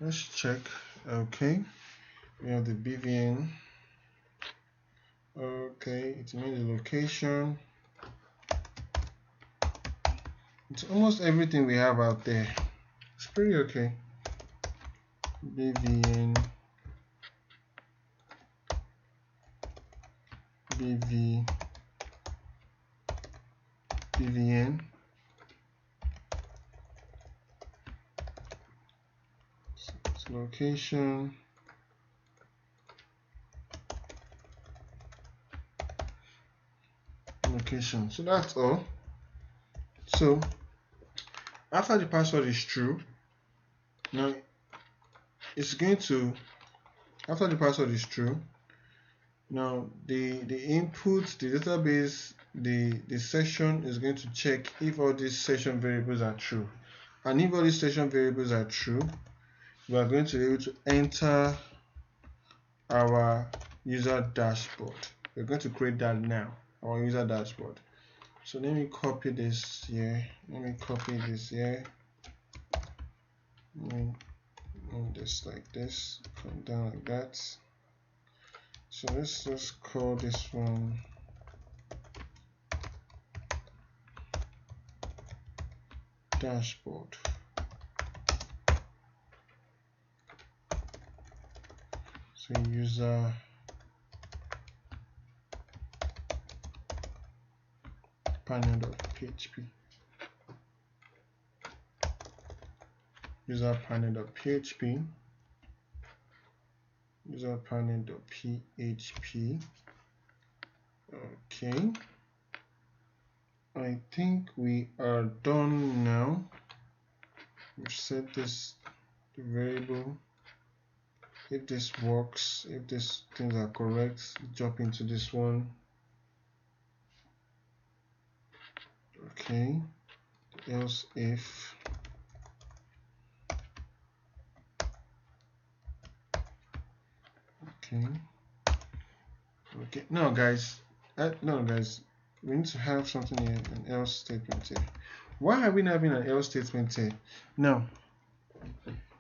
Speaker 1: Let's check. Okay. We have the BVN. Okay, it means the location. It's almost everything we have out there. It's pretty okay. BVN. BVN. It's location. Location. So that's all. So after the password is true, now it's going to, after the password is true, now the input, the database, the session is going to check if all these session variables are true. And if all these session variables are true, we are going to be able to enter our user dashboard. We're going to create that now, our user dashboard. So let me copy this here. Let me copy this here. Move this like this, come down like that. So let's just call this one dashboard. So user panel.php. User panel.php. User panel.php. Okay. I think we are done now. We've set this variable. If this works, if these things are correct, jump into this one. Okay. Else if. Okay. Okay. Now guys, we need to have something here, an else statement here. Why are we not having an else statement here? Now,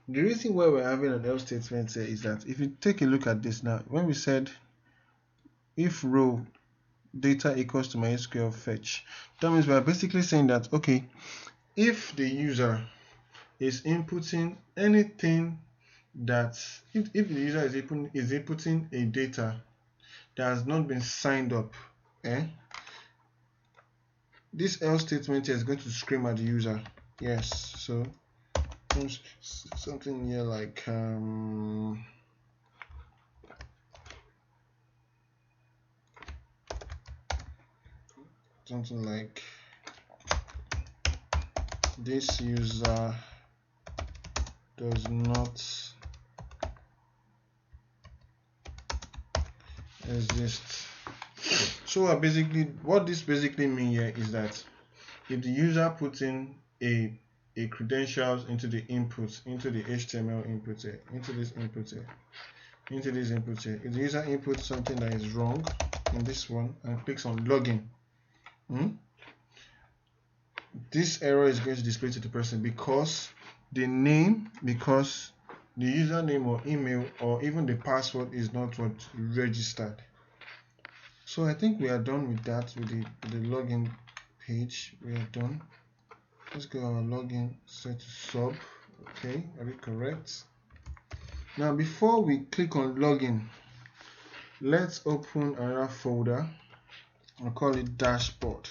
Speaker 1: the reason why we're having an else statement here is that if you take a look at this now, when we said if row data equals to MySQL fetch, that means we're basically saying that, okay, if the user is inputting anything that, if the user is inputting a data that has not been signed up, this else statement is going to scream at the user. Yes, so something here like something like this user does not exist. So basically what this basically means here is that if the user puts in a credentials into the input, into the HTML input here, into this input here, if the user inputs something that is wrong in this one and clicks on login, this error is going to display to the person because the username or email or even the password is not what registered. So I think we are done with that, with the login page. We are done. Let's go our login, set to sub. Okay, are we correct? Now before we click on login, let's open another folder. I'll call it dashboard.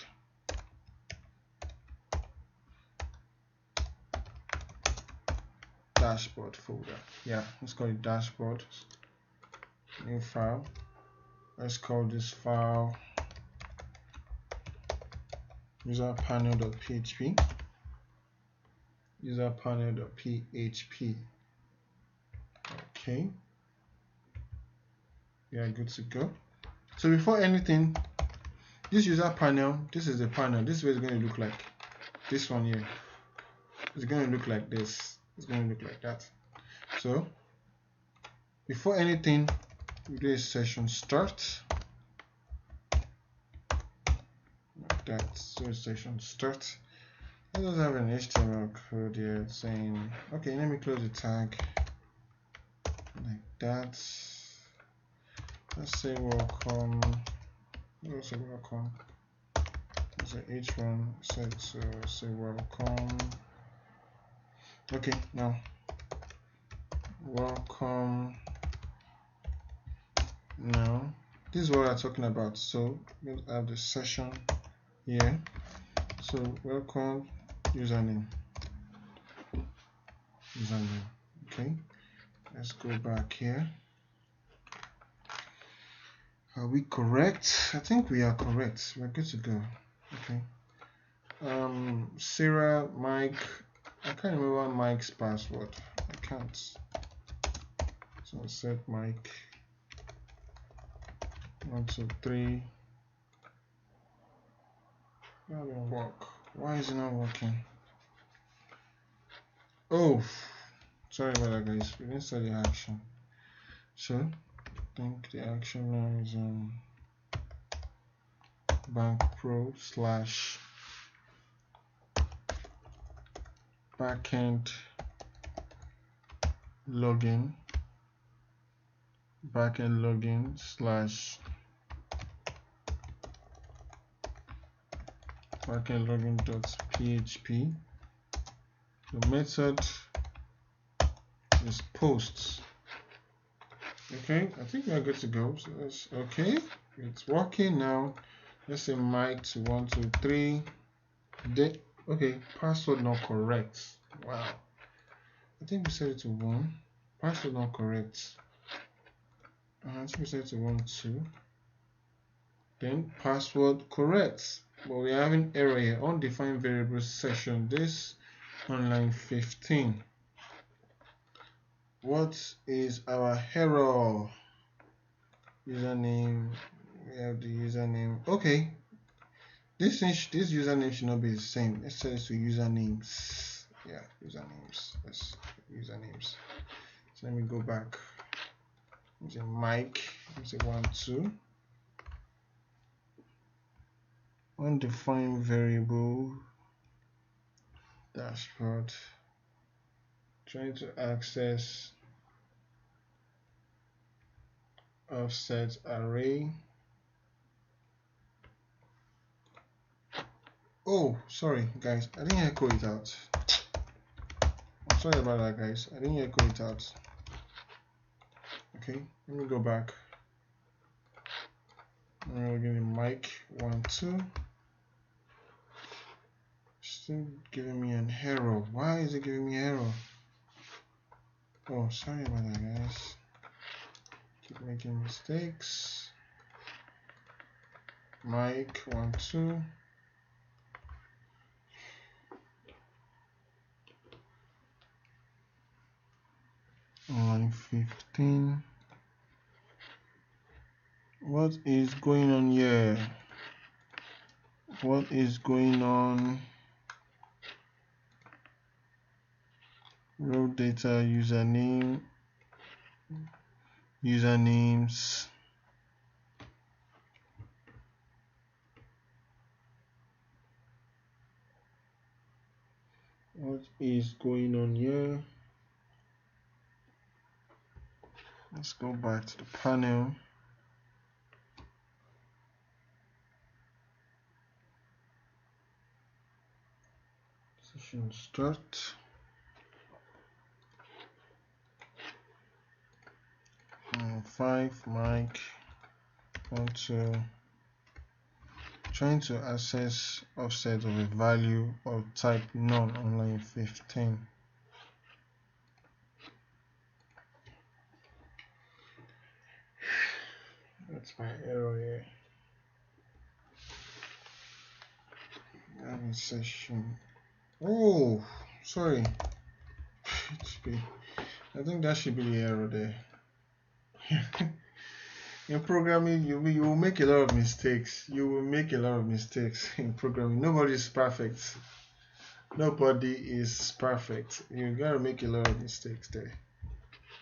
Speaker 1: Dashboard folder. Yeah, let's call it dashboard. new file. Let's call this file userpanel.php. Userpanel.php. Okay, we are good to go. So before anything, this user panel, this is the panel. This is what it's going to look like. This one here, it's going to look like this. It's going to look like that. So before anything, we do a session start. Like that. So session start. Let us have an HTML code here saying, okay, let me close the tag like that. Let's say welcome. Let's say welcome. Let's say h1 set say welcome. Okay, now welcome. Now this is what we're talking about. So let's have the session here. So welcome username. Okay, let's go back here. Are we correct? I think we are correct. We're good to go. Okay. Sarah, Mike. I can't remember Mike's password. I can't. So I set Mike 1, 2, 3. That didn't work. Why is it not working? Oh, sorry about that, guys. We didn't set the action. So I think the action now is bankpro / backend login / backend login.php. The method is posts. Okay, I think we're good to go. So that's okay. It's working now. Let's say Mike to 1, 2, 3. Okay, password not correct. Wow. I think we set it to 1. Password not correct. I think we set it to 1, 2. Then password correct. But we're having error here. Undefined variable session. This on line 15. What is our error? Username. We have the username. Okay. This username should not be the same. Let's set it to usernames. Yeah, usernames. Let's usernames. So let me go back. Let's say Mike. Let's say 1, 2. Undefined variable dashboard. Trying to access offset array. Oh, sorry guys, I didn't echo it out. I'm sorry about that, guys. I didn't echo it out. Okay, let me go back. I'm giving Mike 1, 2. Still giving me an error. Why is it giving me error? Oh, sorry about that, guys. Keep making mistakes. Mike 1, 2. Line 15. What is going on here? What is going on? Row data username, usernames. What is going on here? Let's go back to the panel. Session start. 5 Mike 1, 2. Trying to access offset of a value of type none on line 15. That's my error here. Insertion. Oh, sorry. PHP. I think that should be the error there. In programming, you will make a lot of mistakes. You will make a lot of mistakes in programming. Nobody is perfect. Nobody is perfect. You gotta make a lot of mistakes there.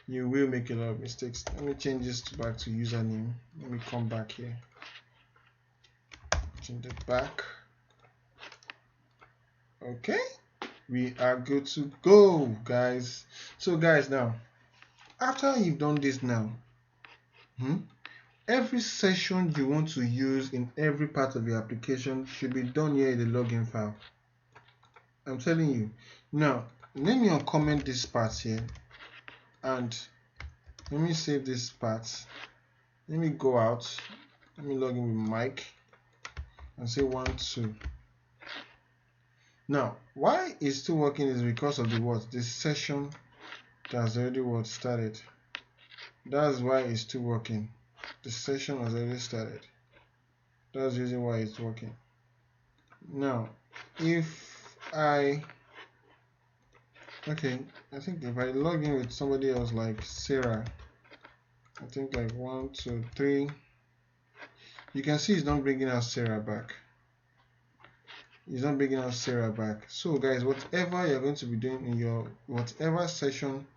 Speaker 1: You will make a lot of mistakes. Let me change this back to username. Let me come back here. Change it back. Okay, we are good to go, guys. So guys, now after you've done this now, every session you want to use in every part of your application should be done here in the login file. I'm telling you. Now let me uncomment this part here, and let me save this part. Let me go out. Let me log in with Mike and say 1 2. Now why it's still working is because of the what? This session that's already started. That's why it's still working. The session has already started. That's the reason why it's working. Now if I think if I log in with somebody else like Sarah, I think like 1 2 3, you can see it's not bringing out Sarah back. It's not bringing out Sarah back. So guys, whatever you're going to be doing in your whatever session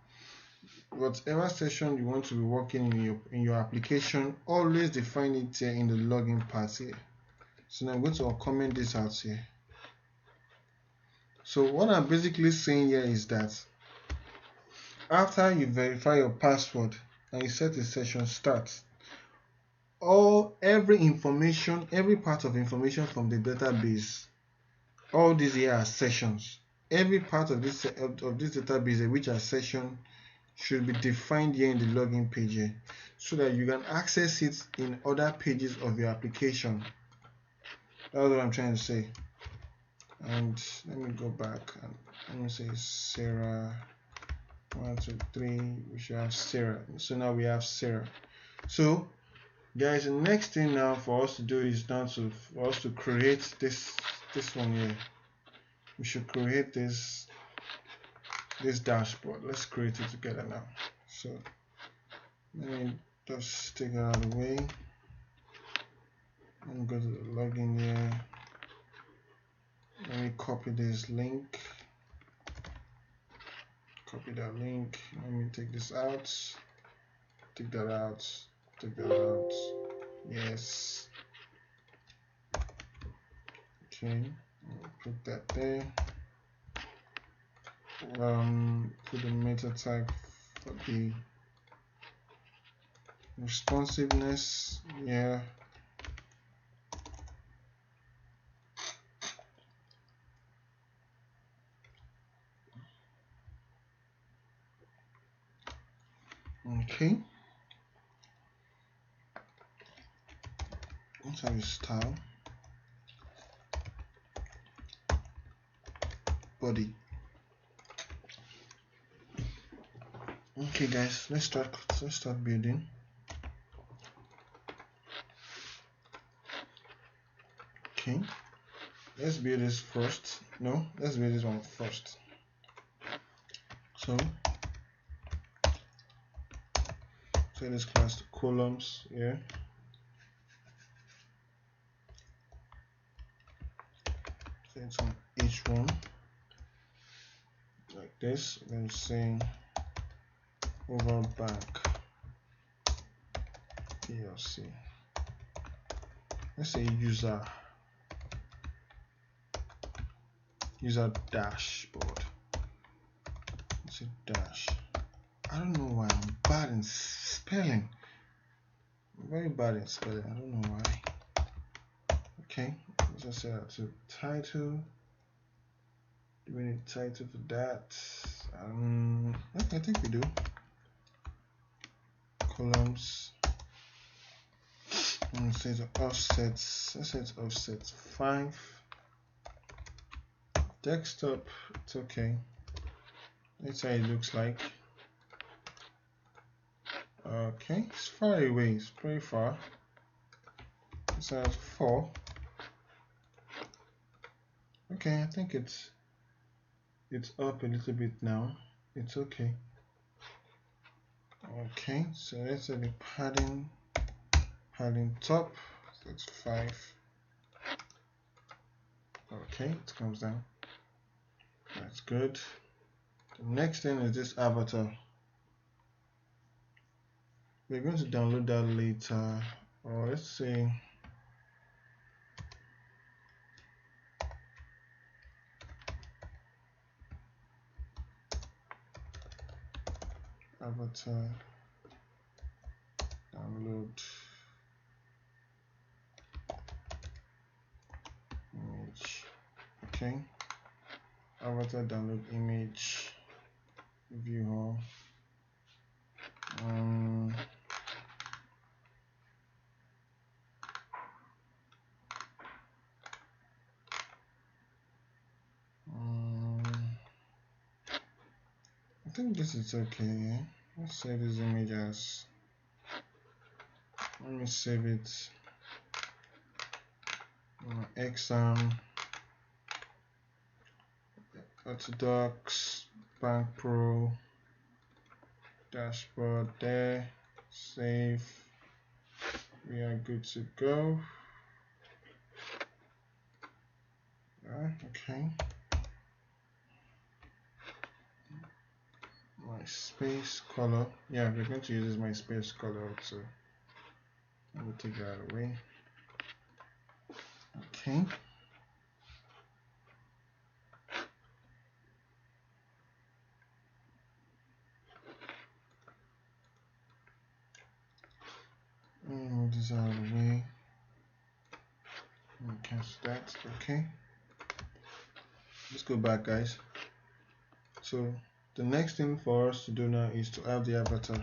Speaker 1: you want to be working in your application, always define it here in the login part here. So now I'm going to comment this out here. So what I'm basically saying here is that after you verify your password and you set the session start, every part of information from the database, all these here are sessions. Every part of this database which are session should be defined here in the login page here, so that you can access it in other pages of your application. That's what I'm trying to say. And let me go back and let me say Sarah 1 2 3. We should have Sarah. So now we have Sarah. So guys, the next thing now for us to do is now for us to create this one here. We should create this dashboard. Let's create it together now. So let me just take it out of the way. Let me go to the login here. Let me copy this link. Copy that link. Let me take this out. Take that out. Take that out. Yes. Okay. Put that there. Put the meta tag for the responsiveness. Yeah. Okay. Let's have a style. Body. Okay guys, let's start building. Okay, let's build this first. No, let's build this one first. So set this class to columns here. Set it on each one like this. Then say overall bank PLC. Let's say user dashboard. Let's say dash. I don't know why I'm bad in spelling. I'm very bad in spelling. I don't know why. Okay, let's just say that to title. Do we need title for that? I think we do. Columns. I'm gonna say the offsets. Let's say it's offset 5. Desktop, it's okay. That's how it looks like. Okay, it's far away, it's pretty far. let's add 4. Okay, I think it's up a little bit now. It's okay. Okay, so let's say the padding top, that's 5. Okay, it comes down. That's good. The next thing is this avatar. We're going to download that later, or let's say avatar download image. Okay, avatar download image, view all. I think this is okay. Let's save this image as, let me save it exam Orthodox Bank Pro dashboard there. Save. We are good to go. Okay. My space color. Yeah, we're going to use my space color also. I will take that away. Okay. Move this out of the way. Cancel that. Okay. Let's go back, guys. So the next thing for us to do now is to add the avatar.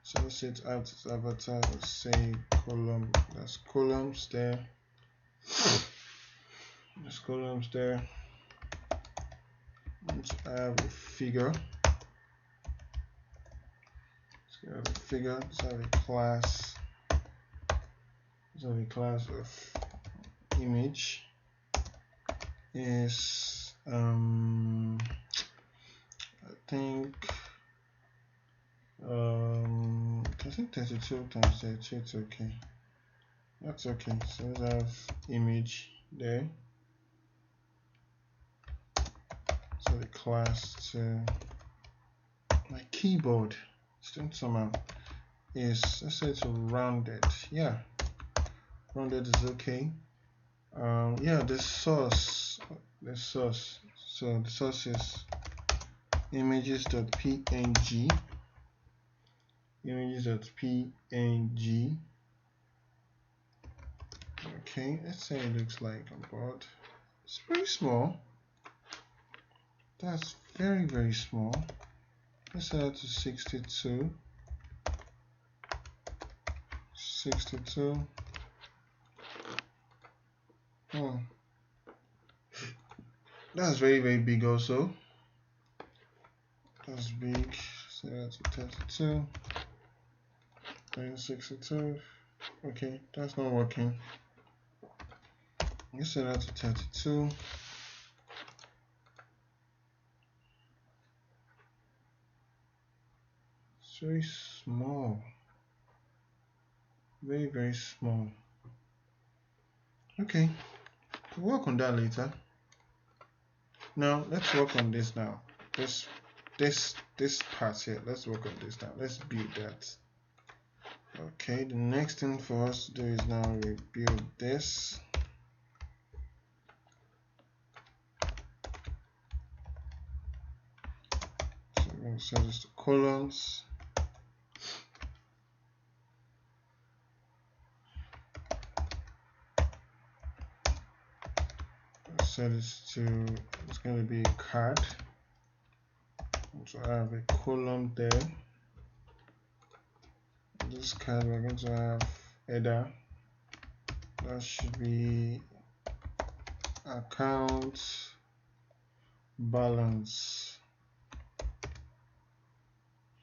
Speaker 1: So let's say to add this avatar, let's say column, that's columns there. There's columns there. Let's have a figure. Let's have a figure. Let's have a class. Let's have a class of image. Is I think 32 times 32, it's okay. That's okay. So let's have image there. So the class to my keyboard, student somehow is, let's say it's rounded. Yeah, rounded is okay. Yeah, the source. So the source is images.png. Images.png. Okay, let's say it looks like on board. It's pretty small. That's very, very small. Let's set that to 62. 62. Oh, that's very, very big also. That's big. Set that to 32. Then 62. Okay, that's not working. Let's set that to 32. It's very small. Very, very small. Okay, we'll work on that later. Now let's work on this now. This part here. Let's work on this now. Let's build that. Okay, the next thing for us to do is now we build this. So we're going to set this to columns. Set this to, it's going to be a card. So I have a column there. This card we're going to have header. That should be account balance.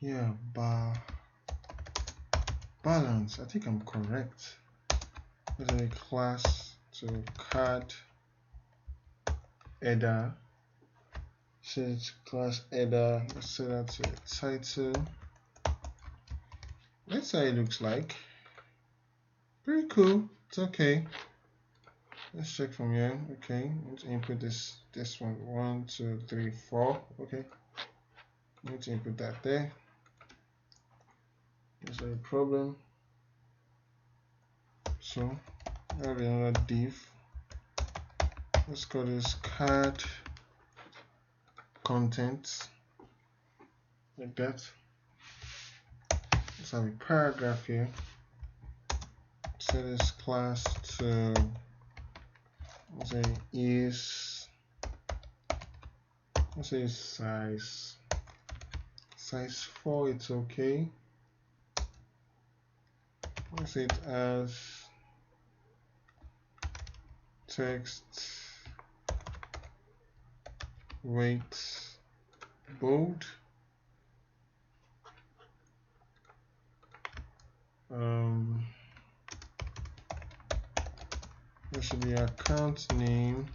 Speaker 1: Yeah, balance. I think I'm correct. Let's say class to card header. Set class header. Let's set that to title. Let's see how it looks like. Pretty cool. It's okay. Let's check from here. Okay, let's input this one. 1, 2, 3, 4. Okay. Let's input that there. Is there a problem? So I have another div. Let's call this card content. Like that. Let's have a paragraph here. Set this class to, let's say, is, let's say size 4. It's okay. Let's say it as text weight bold. There should be account name.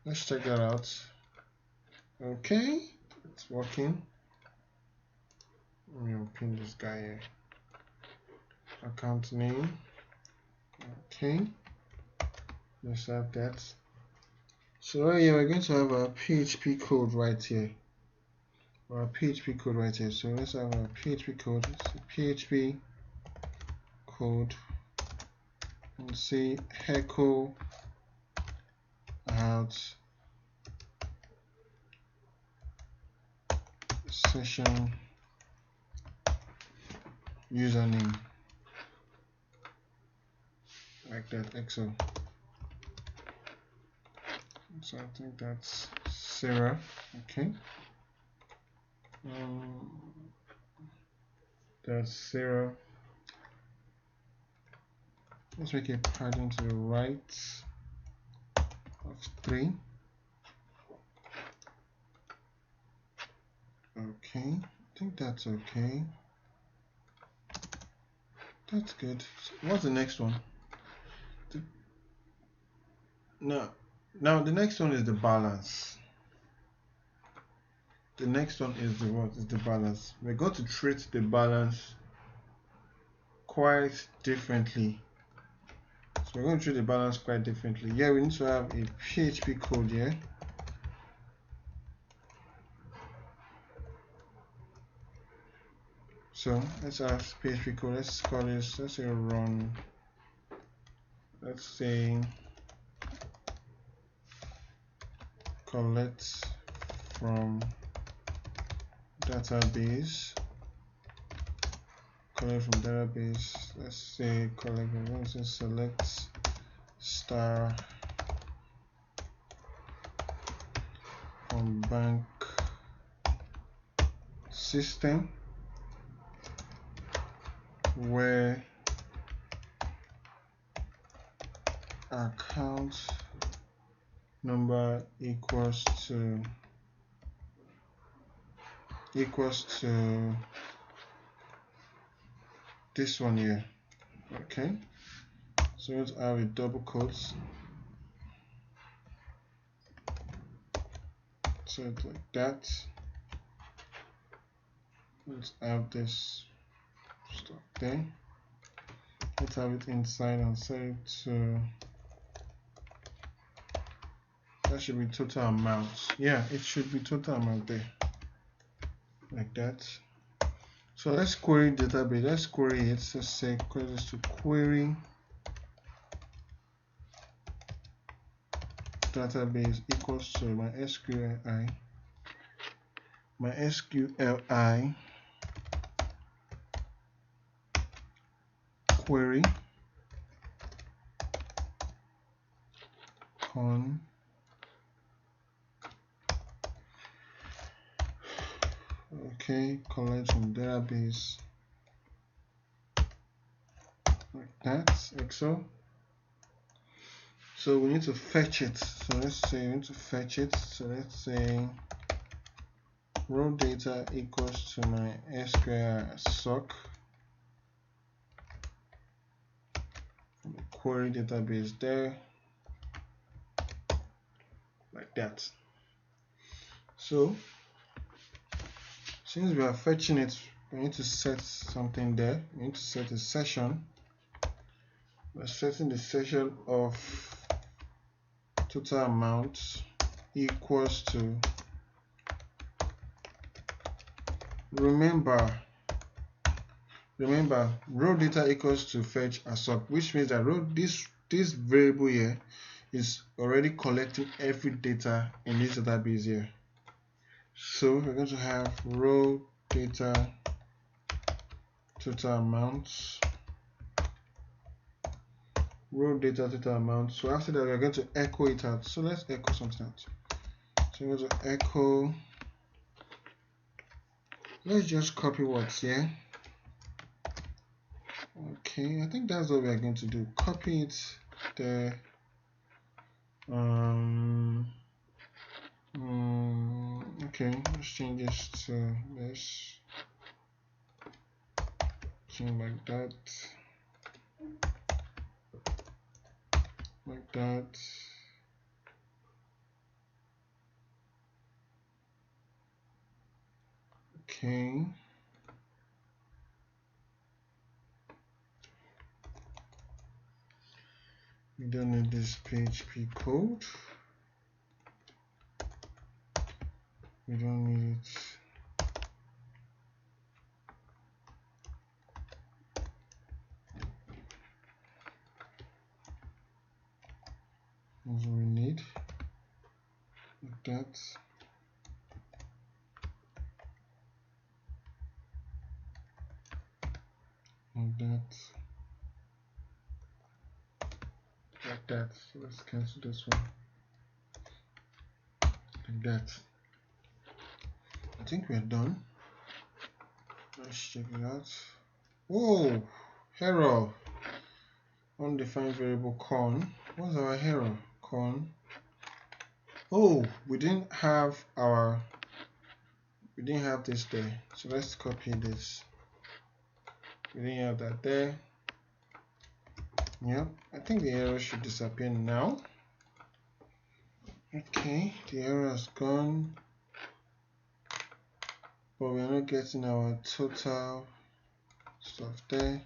Speaker 1: Let's check that out. Okay, it's working. Let me open this guy here. Account name. Okay, let's have that. So right here we're going to have our PHP code right here. Our PHP code right here. So let's have our PHP code. It's PHP code. And say echo out session username, like that. Excel. So I think that's Sarah. Okay. That's Sarah. Let's make a padding to the right of 3. Okay, I think that's okay. That's good. So what's the next one? Now the next one is the balance. The next one is the what? Is the balance. We're going to treat the balance quite differently. So we're going to treat the balance quite differently. Yeah, we need to have a PHP code here. So let's have PHP code. Let's call this, let's say run. Let's say collect from database. Collect from database. Let's say collect. We're going to select star from bank system, where account number equals to this one here. Okay, so let's have a double quotes. So it's like that. Let's have this stuff there. Let's have it inside and set it to, that should be total amount. Yeah, it should be total amount there, like that. So let's query database. Let's query it. Let's say query this to query database equals to my SQLi query on collect from database, like that. Excel. So we need to fetch it. So let's say we need to fetch it. So let's say raw data equals to my SQL sock query database there, like that. So since we are fetching it, we need to set something there. We need to set a session. We're setting the session of total amount equals to, remember row data equals to fetch a sub, which means that this variable here is already collecting every data in this database here. So we're going to have row data total amounts, row data total amount. So after that, we're going to echo it out. So let's echo something out. So we're going to echo, let's just copy what's here. Okay, I think that's what we are going to do. Copy it there. Okay, let's change this to this. Change like that. Like that. Okay. We don't need this PHP code. We don't need it. That's what we need. Like that. Like that. Like that. So let's cancel this one. Like that. I think we're done. Let's check it out. Whoa! Error! Undefined variable con. What's our error? Con. Oh, we didn't have this there. So let's copy this. We didn't have that there. Yep, I think the error should disappear now. Okay, the error has gone, but we're not getting our total stuff there.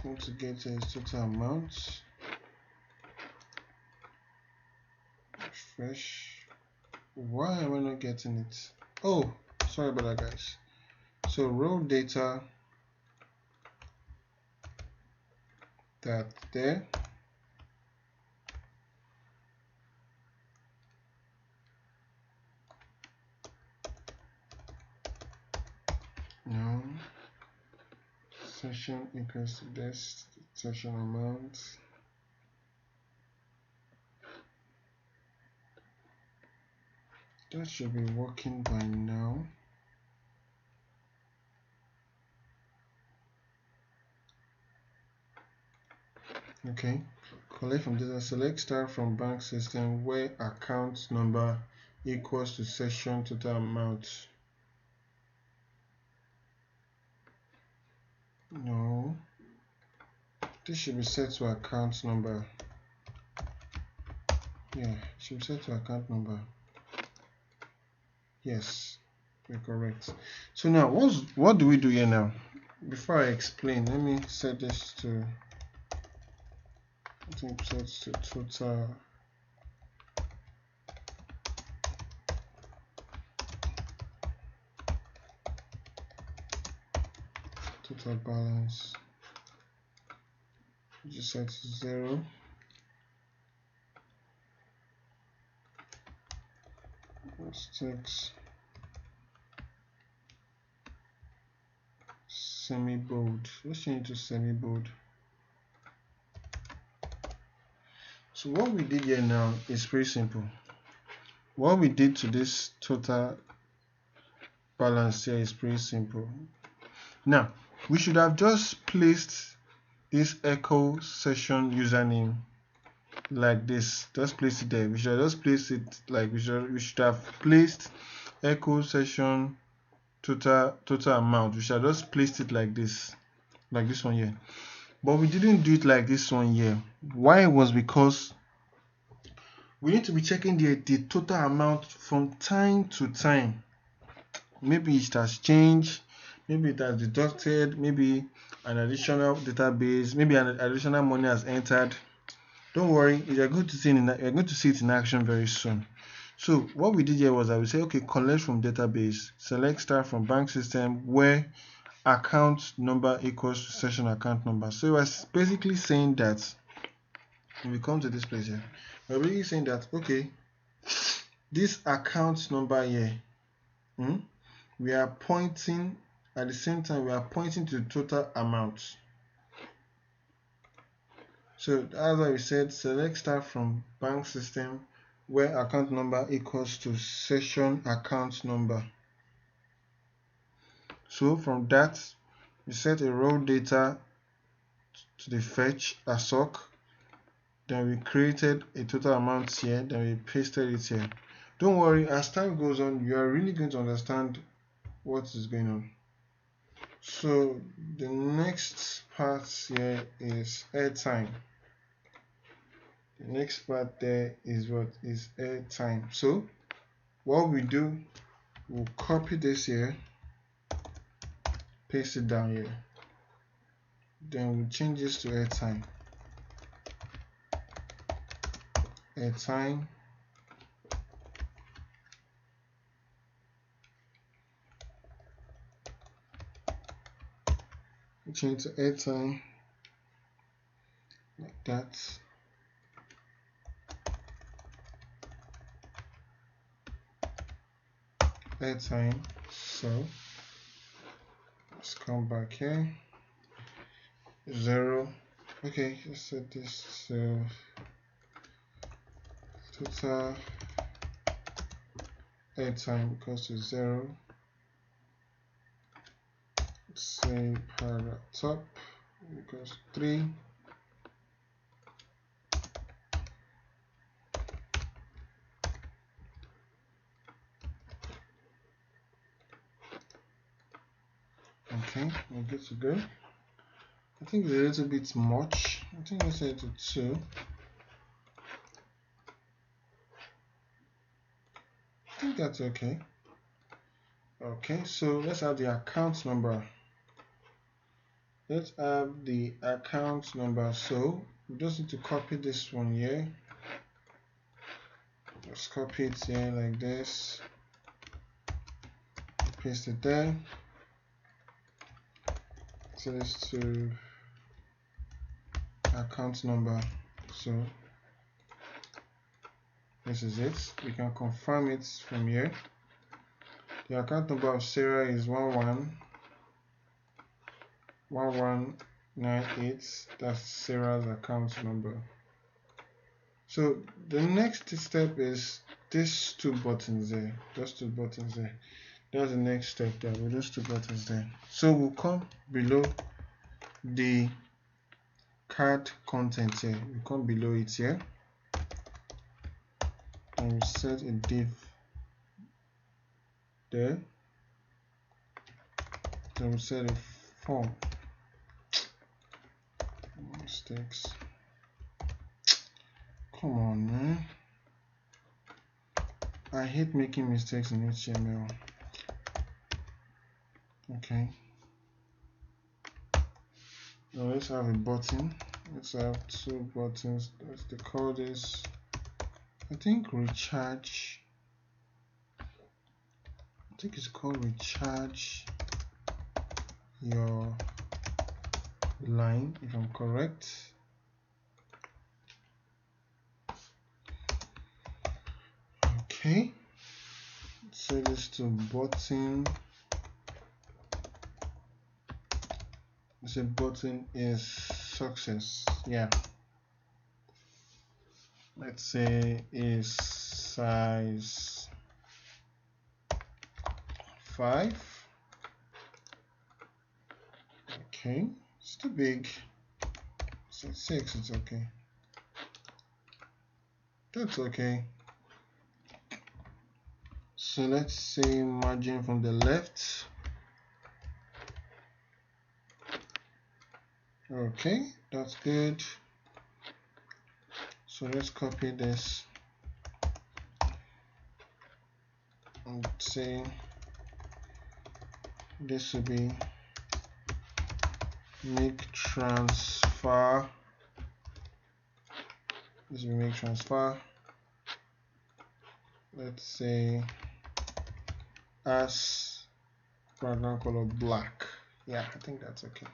Speaker 1: We want to get a total amount. Refresh. Why am I not getting it? Oh, sorry about that, guys. So row data, that there. No. Session equals to this session amount. That should be working by now. Okay, collect from data, select star from bank system where account number equals to session total amount. No, this should be set to account number. Yeah, it should be set to account number. Yes, you're correct. So now what do we do here now? Before I explain, let me set this to, I think sets to total balance. Just set to 0. Let's text semi-bold. Let's change it to semi-bold. So what we did here now is pretty simple. What we did to this total balance here is pretty simple. Now we should have just placed this echo session username like this. Just place it there. We should just place it like we should have placed echo session total amount. We should have just placed it like this one here. but we didn't do it like this one here. Why? Was because we need to be checking the total amount from time to time. Maybe it has changed, maybe it has deducted, maybe an additional database, maybe an additional money has entered. Don't worry, you're going to see it in action very soon. So what we did here was that we say, okay, collect from database, select start from bank system where account number equals to session account number. So it was basically saying that, when we come to this place here, we're really saying that, okay, this account number here, we are pointing, at the same time, we are pointing to the total amount. So as I said, select start from bank system where account number equals to session account number. So from that, we set a raw data to the fetch ASOC. Then we created a total amount here. Then we pasted it here. Don't worry, as time goes on, you are really going to understand what is going on. So the next part here is airtime. The next part there is what is airtime. So what we do, we'll copy this here, paste it down here. Then we'll change this to airtime. Airtime. Change to airtime like that. Airtime. So let's come back here. 0. Okay, let's set this to total airtime equals to 0. Let's say paragraph top equals to 3. Okay, we're good to go. I think it's a little bit much. I think let's set it to 2. I think that's okay. Okay, so let's have the account number. Let's have the account number. So we just need to copy this one here. Let's copy it here like this. Paste it there. Set this to account number. So this is it. We can confirm it from here. The account number of Sarah is 1198. That's Sarah's account number. So the next step is these 2 buttons there. Those 2 buttons there. That's the next step there with those 2 buttons there. So we'll come below the card content here. We come below it here. And we set a div there. Then we set a form. Mistakes. Come on, man. I hate making mistakes in HTML. Okay. Now let's have a button. Let's have 2 buttons. Let's call this, I think, recharge. I think it's called recharge your line, if I'm correct. Okay. Set this to button. This button is success. Yeah. Let's say is size 5. Okay, it's too big. So 6, it's okay. That's okay. So let's say margin from the left. Okay, that's good. So let's copy this and say this will be make transfer. This will make transfer. Let's say as background color black. Yeah, I think that's okay.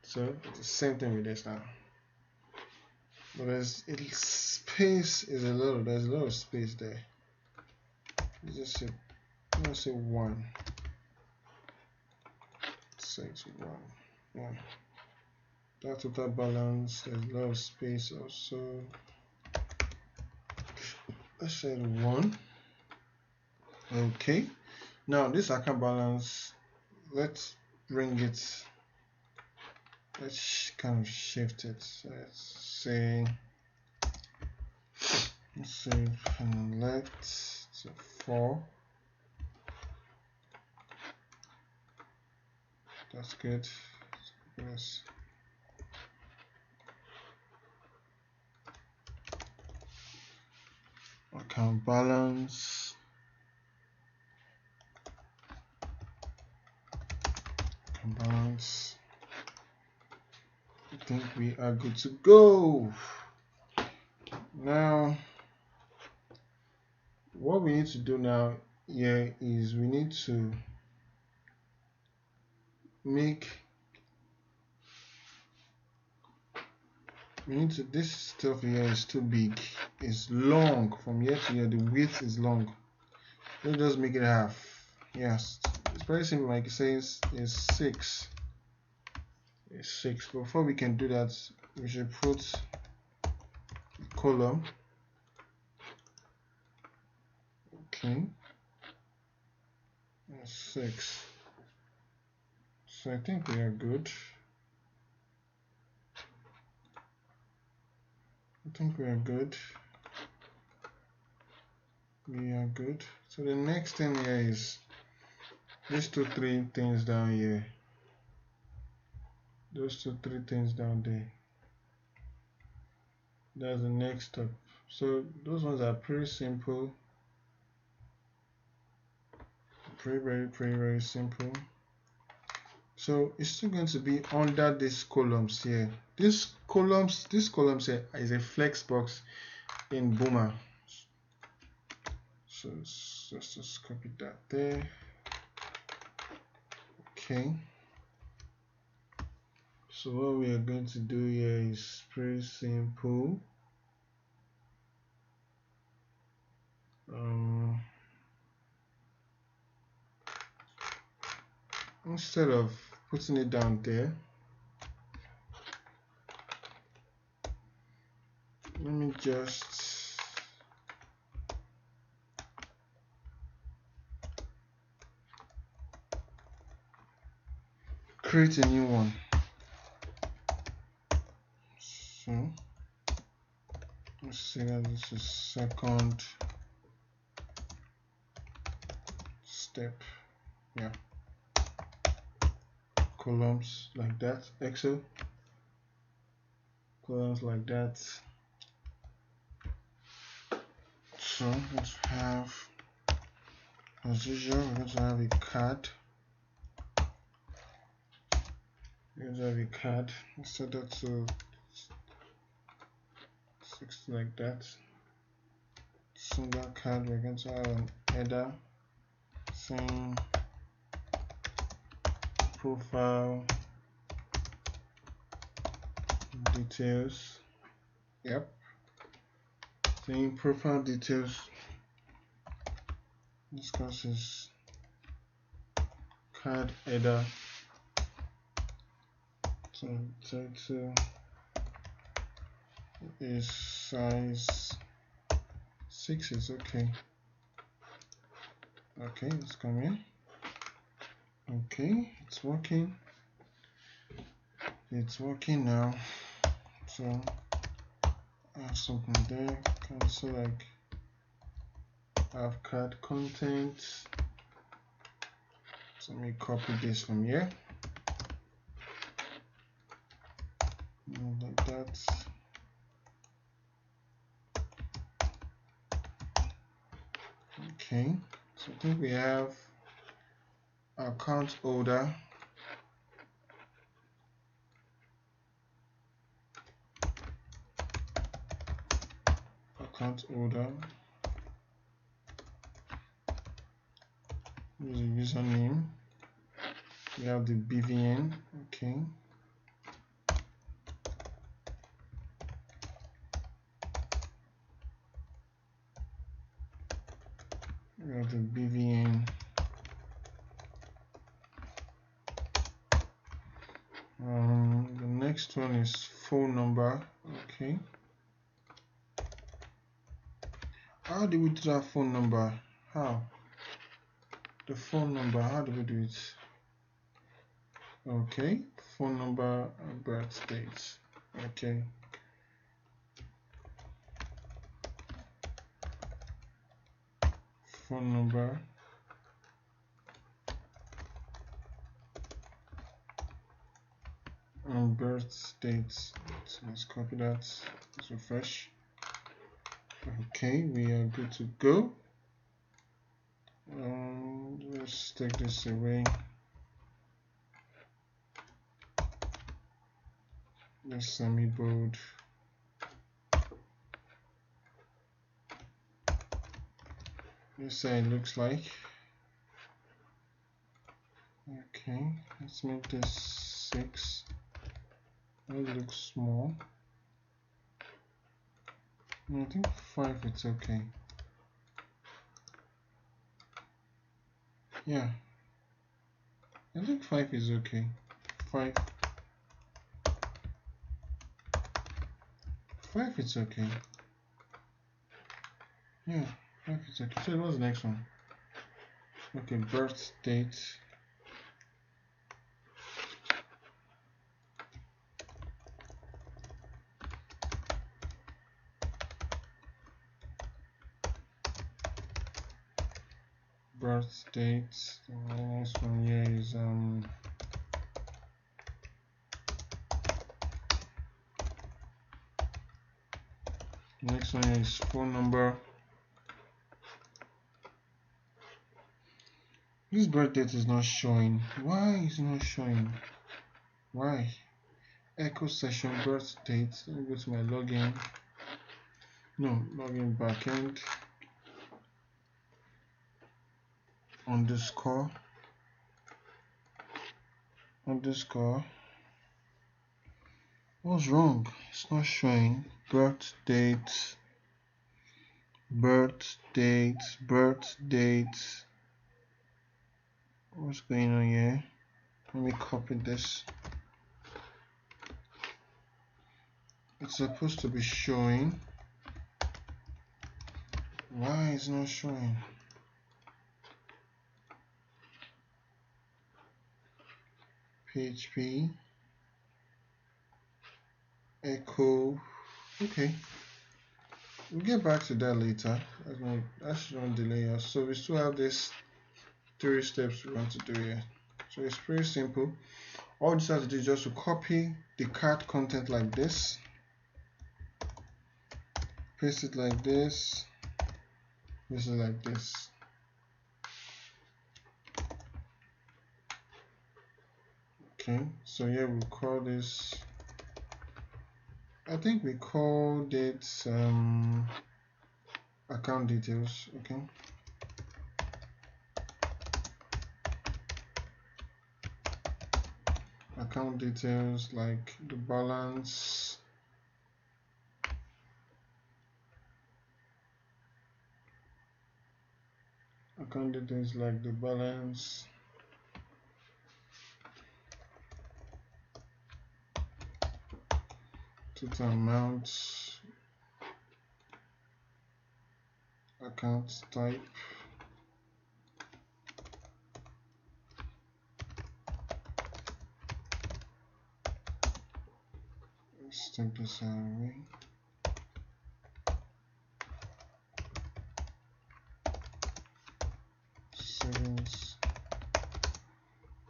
Speaker 1: So it's the same thing with this now. But there's space is there's a lot of space there. Let's say 1. Say it's 1. Yeah. That total balance, there's a lot of space also. Let's say 1. Okay. Now this account balance, let's bring it. Let's kind of shift it. So let's say from left to 4. That's good. Yes. Account balance. Account balance. I think we are good to go. Now, what we need to do now here is we need to this stuff here is too big. It's long from here to here. The width is long. Let's just make it half. Yes, it's very simple. Like it says, is 6. It's 6. Before we can do that, we should put a column. Okay. 6. So I think we are good. We are good. So the next thing here is these 3 things down here. Those 3 things down there. That's the next step. So those ones are pretty simple. Very simple. So it's still going to be under these columns here. These columns here is a flex box in BUMLA. So let's just copy that there. Okay. So what we are going to do here is pretty simple. Instead of putting it down there, let me just create a new one. So let's say that this is second step. Yeah. Columns like that. Excel. Columns like that. So let's have, as usual, we're going to have a card. Let's set that to 60 like that. Single card, we're going to have an header saying profile details. Yep. Saying profile details. This course is card header. So title is size 6 is okay. Okay, let's come here. Okay, it's working. It's working now. So I have something there. So like I have card content. So let me copy this from here. Okay, so I think we have account holder, this is the username, we have the BVN. Okay, we have the BVN. The next one is phone number. Okay, how do we do that phone number? How? The phone number, how do we do it? Okay, phone number and birth date. Okay, phone number and birth date. So let's copy that. Let's refresh. Okay, we are good to go. Let's take this away. Let's semi-bold. Let's say it looks like. Okay, let's make this 6. It looks small. I think 5 it's okay. Yeah, I think 5 is okay. 5 it's okay. Yeah, 5 is okay. So what's the next one? Okay, birth date. Birth date. The next one here is next one is phone number. This birth date is not showing. Why is it not showing? Why? Echo session birth date. Let me go to my login. No, login backend. Underscore. What's wrong? It's not showing. Birth date. What's going on here? Let me copy this. It's supposed to be showing. Why is it not showing? PHP echo. Okay, we'll get back to that later. That shouldn't delay us. So we still have this 3 steps we want to do here. So it's pretty simple. All you just have to do is just to copy the cart content like this, paste it like this, this is like this. Okay, so here we'll call this, I think we called it account details. Okay, account details like the balance, account details like the balance, total amount, account type, let's take this away, savings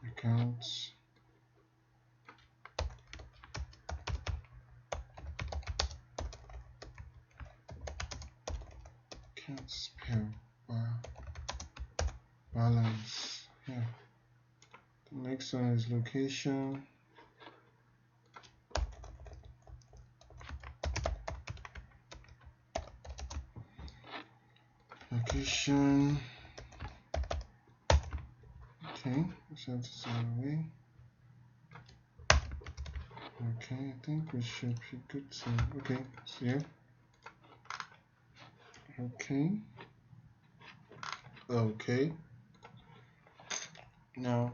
Speaker 1: accounts, can't spell. Wow. balance. Yeah. The next one is location. Location. Okay, set this away. Okay, I think we should be good to. Okay, so yeah. Okay. Okay. Now,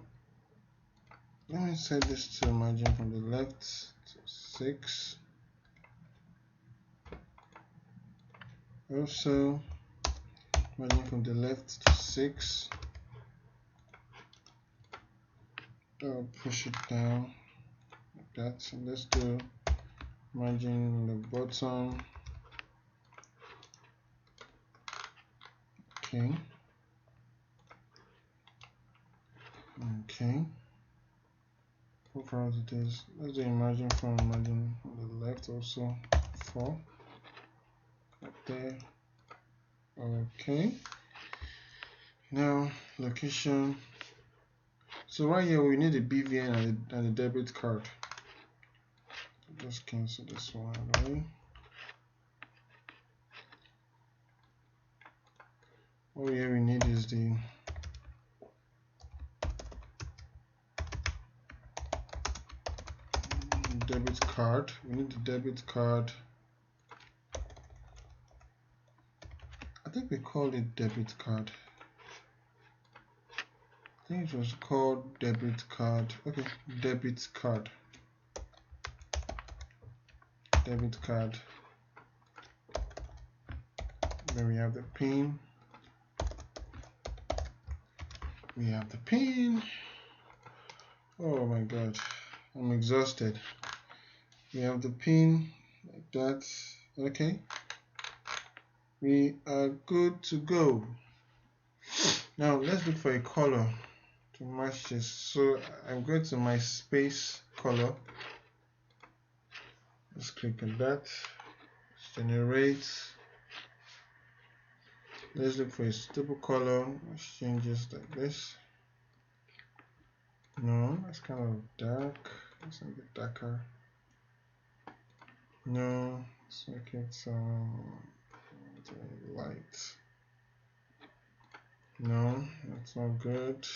Speaker 1: let me set this to margin from the left to 6. Also, margin from the left to 6. I'll push it down like that. So let's do margin on the bottom. Okay. Okay. For parameters, let's do margin from margin on the left also 4. Up there. Okay. Now location. So right here we need a BVN and a debit card. Just cancel this one away. All here we need is the debit card. We need the debit card. I think we called it debit card. I think it was called debit card. Okay, debit card. Debit card. Then we have the PIN. We have the PIN. Oh my god, I'm exhausted. We have the PIN like that. Okay, we are good to go. Now let's look for a color to match this. So I'm going to my space color. Let's click on that. Let's generate. Let's look for a stable color. Let's change this like this. No, that's kind of dark. Let's make it darker. No, let's make it light. No, that's not good.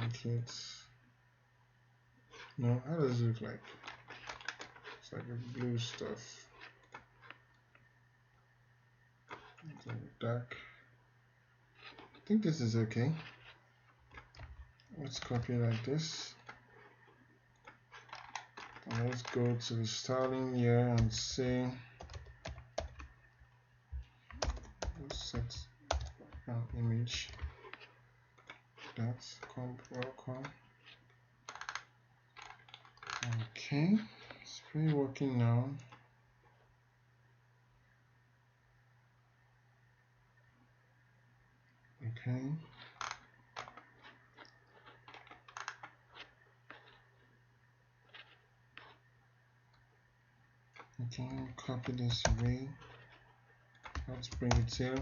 Speaker 1: Make it. No, how does it look like? It's like a blue stuff. It's like dark. I think this is okay. Let's copy it like this. And let's go to the styling here and say let's set an image. That's welcome. Okay, it's pretty working now. Okay. Okay, copy this away. Let's bring it here.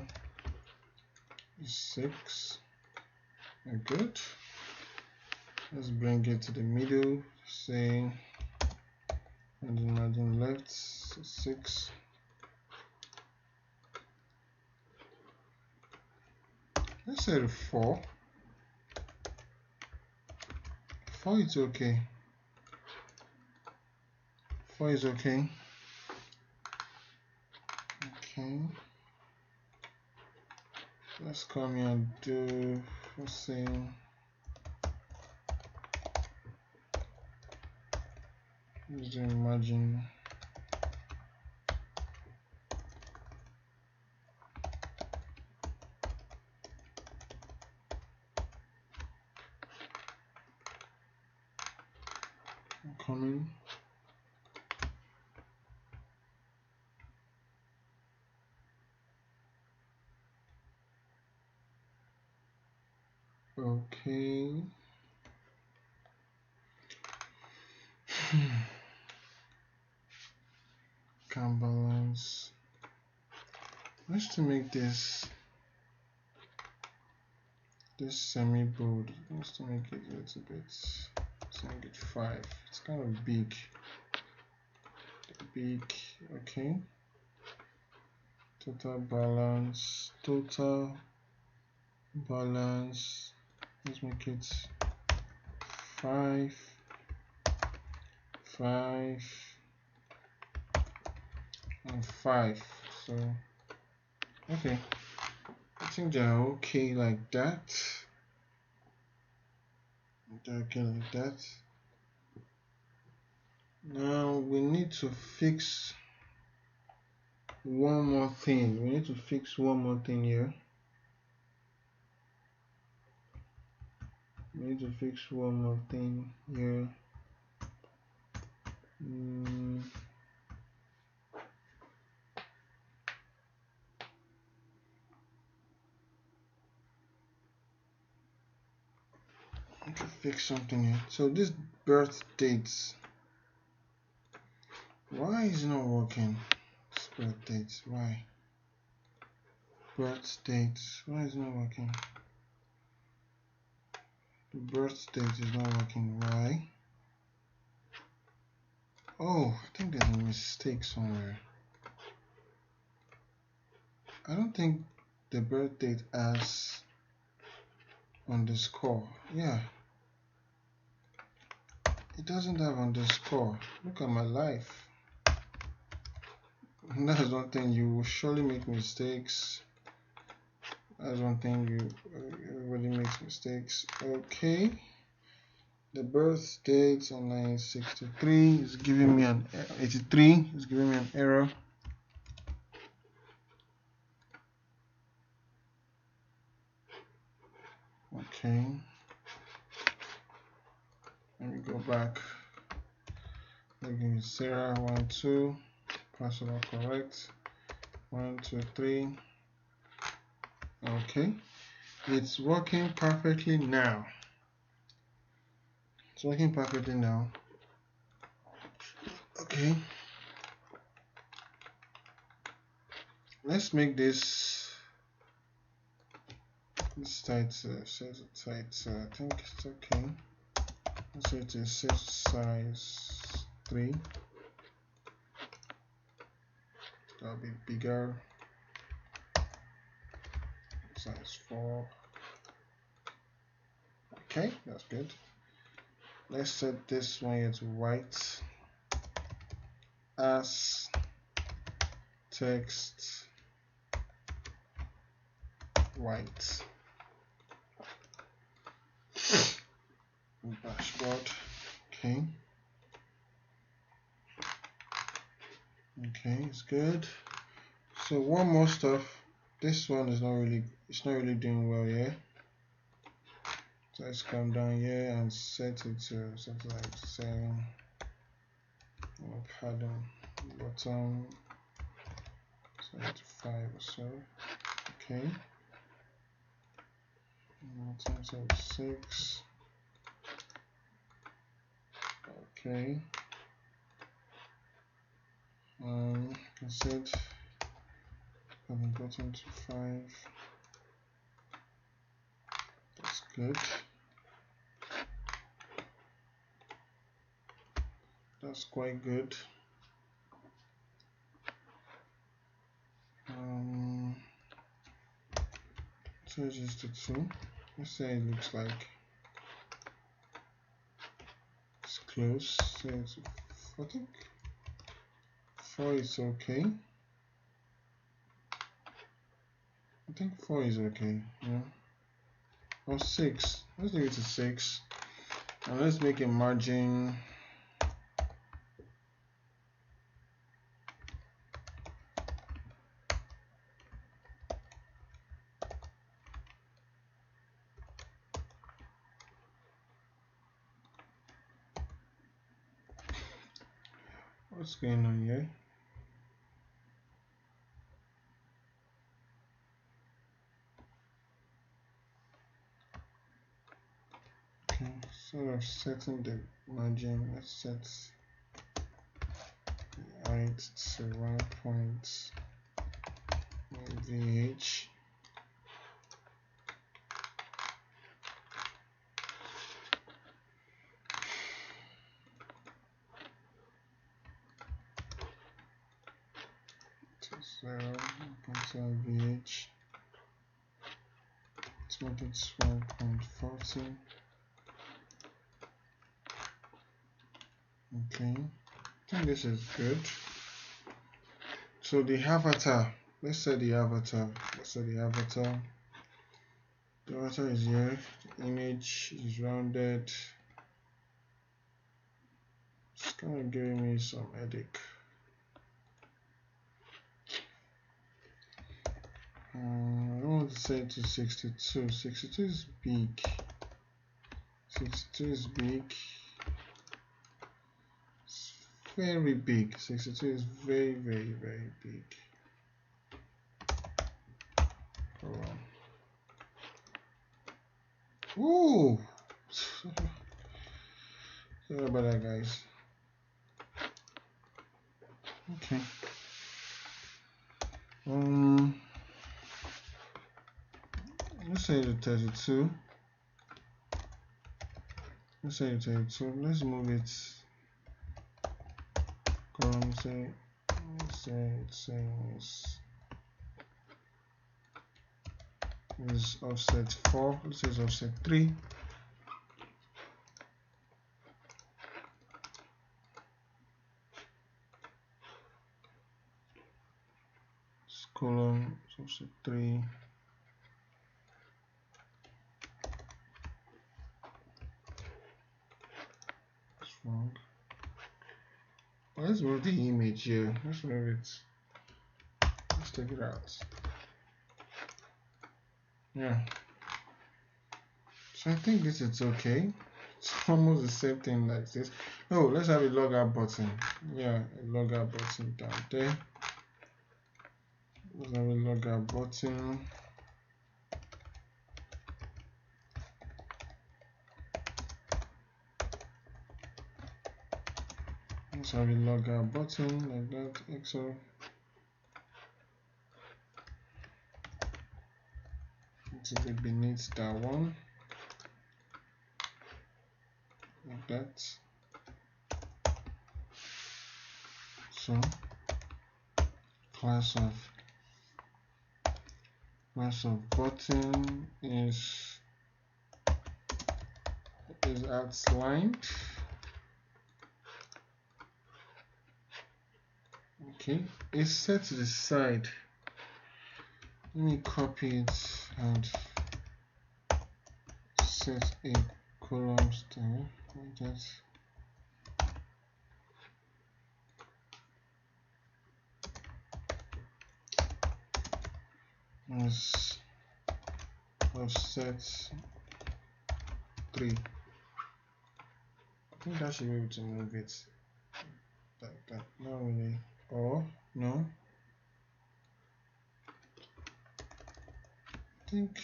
Speaker 1: 6. Good. Let's bring it to the middle. Say, and then margin left 6. Let's say 4. 4 is okay. 4 is okay. Okay. Let's come here and do, let's say, let's do margin. Coming. Okay. Can balance. Let's to make this semi-bold. Let's to make it a little bit. Let's make it 5. It's kind of big. Okay. Total balance. Let's make it 5, 5, and 5. So okay, I think they're okay like that. Now we need to fix one more thing. Here. We need to fix one more thing. Here. To fix something here. So this birth dates. Why is it not working? This birth dates. Why? Birth dates. Why is it not working? The birth date is not working. Why? Oh, I think there's a mistake somewhere. I don't think the birth date has underscore. Yeah. It doesn't have underscore. Look at my life. That's one thing, you will surely make mistakes. That's one thing, everybody makes mistakes. Okay. The birth date on 1963 is giving me an 83 is giving me an error. Okay. Let me go back. Again, Sarah 1 2. Password all correct. 1 2 3. Okay. It's working perfectly now. It's working perfectly now. Okay. Let's make this tight. Set it tight. I think it's okay. Let's set it set size 3. That'll be bigger. Size 4. Okay, that's good. Let's set this one here to white. As text white. Dashboard. Okay. Okay, it's good. So one more stuff. This one is not really doing well here. So let's come down here and set it to something like 7. Pardon, bottom set to 5 or so. Okay. Bottom set to 6. Okay. I set from the bottom to 5. That's good. That's quite good. So it's just the 2. Let's say it looks like it's close. So it's, I think 4 is okay. I think 4 is okay. Yeah. Or 6. Let's leave it to 6. And let's make a margin. What's going on here? Okay, sort of setting the margin. Let's set the height to 1.5. VH. VH. Let's make it 1.40. Okay, I think this is good. So the avatar, let's say the avatar. The avatar is here. The image is rounded. It's kind of giving me some headache. I want to say to 62. 62 is big. 62 is big. It's very big. 62 is very, very, very big. Hold on. Ooh! Sorry about that, guys. Okay. Let's say the 32. Let's say the 32. Let's move it. Say is offset 4. This is offset 3. Column is offset 3. That's wrong. Let's move the image here. Let's move it. Let's take it out. Yeah. So I think this is okay. It's almost the same thing like this. Oh, let's have a logout button. Yeah, a logout button down there. Let's have a logout button. Let's have a logout button like that. XO. It's a bit beneath that one. Like that. So class of button is outlined. Okay, it's set to the side. Let me copy it and set a column style like that. Let's offset 3. I think I should be able to move it like that. Not really. Or no. I think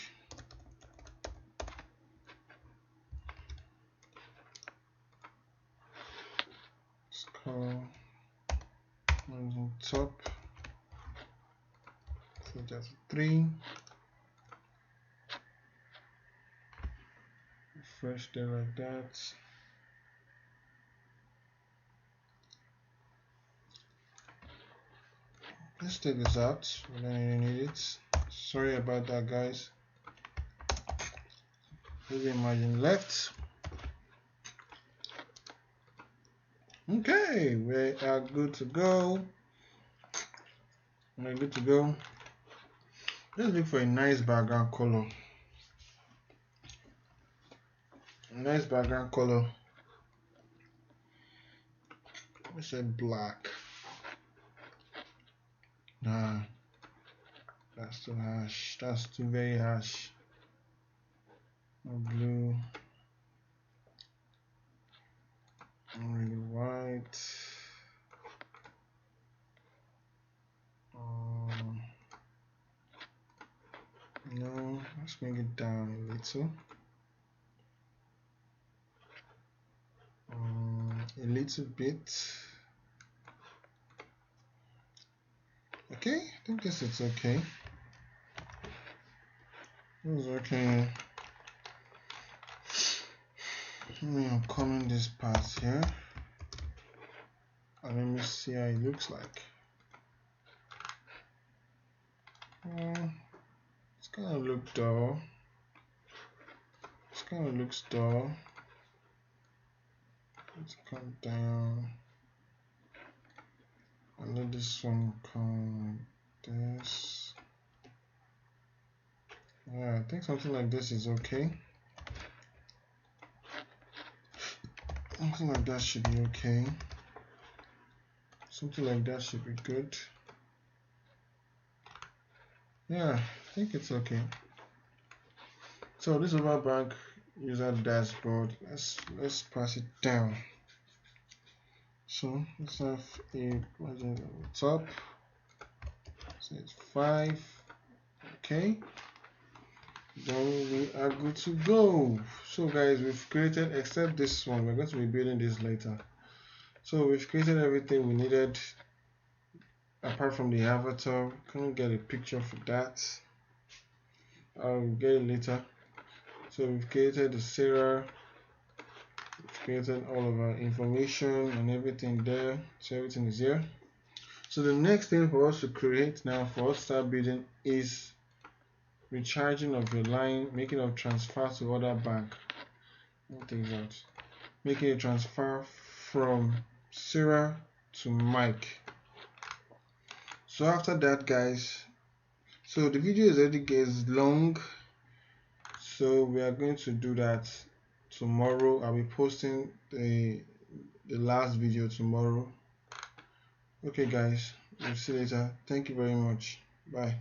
Speaker 1: let's call on top. So that's 3. Refresh there like that. Let's take this out. We don't even need it. Sorry about that, guys. Leave the margin left. Okay, we are good to go. We're good to go. Let's look for a nice background color. A nice background color. Let's say black. Nah, that's too harsh. That's too very harsh. Blue. Really white. No, let's bring it down a little. A little bit. Okay, think this is okay. This is okay. Let me uncomment this part here. And let me see how it looks like. It's kind of look dull. It's kind of looks dull. Let's come down. And let this one come like this. Yeah, I think something like this is okay. Something like that should be okay. Something like that should be good. Yeah, I think it's okay. So this is our bank user dashboard. Let's pass it down. So let's have a budget on the top. So it's 5. Okay. Then we are good to go. So guys, we've created, except this one, we're going to be building this later. So we've created everything we needed apart from the avatar. Can't get a picture for that. I'll get it later. So we've created the Sarah, we've created all of our information and everything there. So everything is here. So the next thing for us to create now, for us to start building, is recharging of your line, making a transfer to other bank. What is that? Making a transfer from Sarah to Mike. So after that, guys, so the video is already gets long, so we are going to do that tomorrow. I'll be posting the last video tomorrow. Okay guys, we'll see you later. Thank you very much. Bye.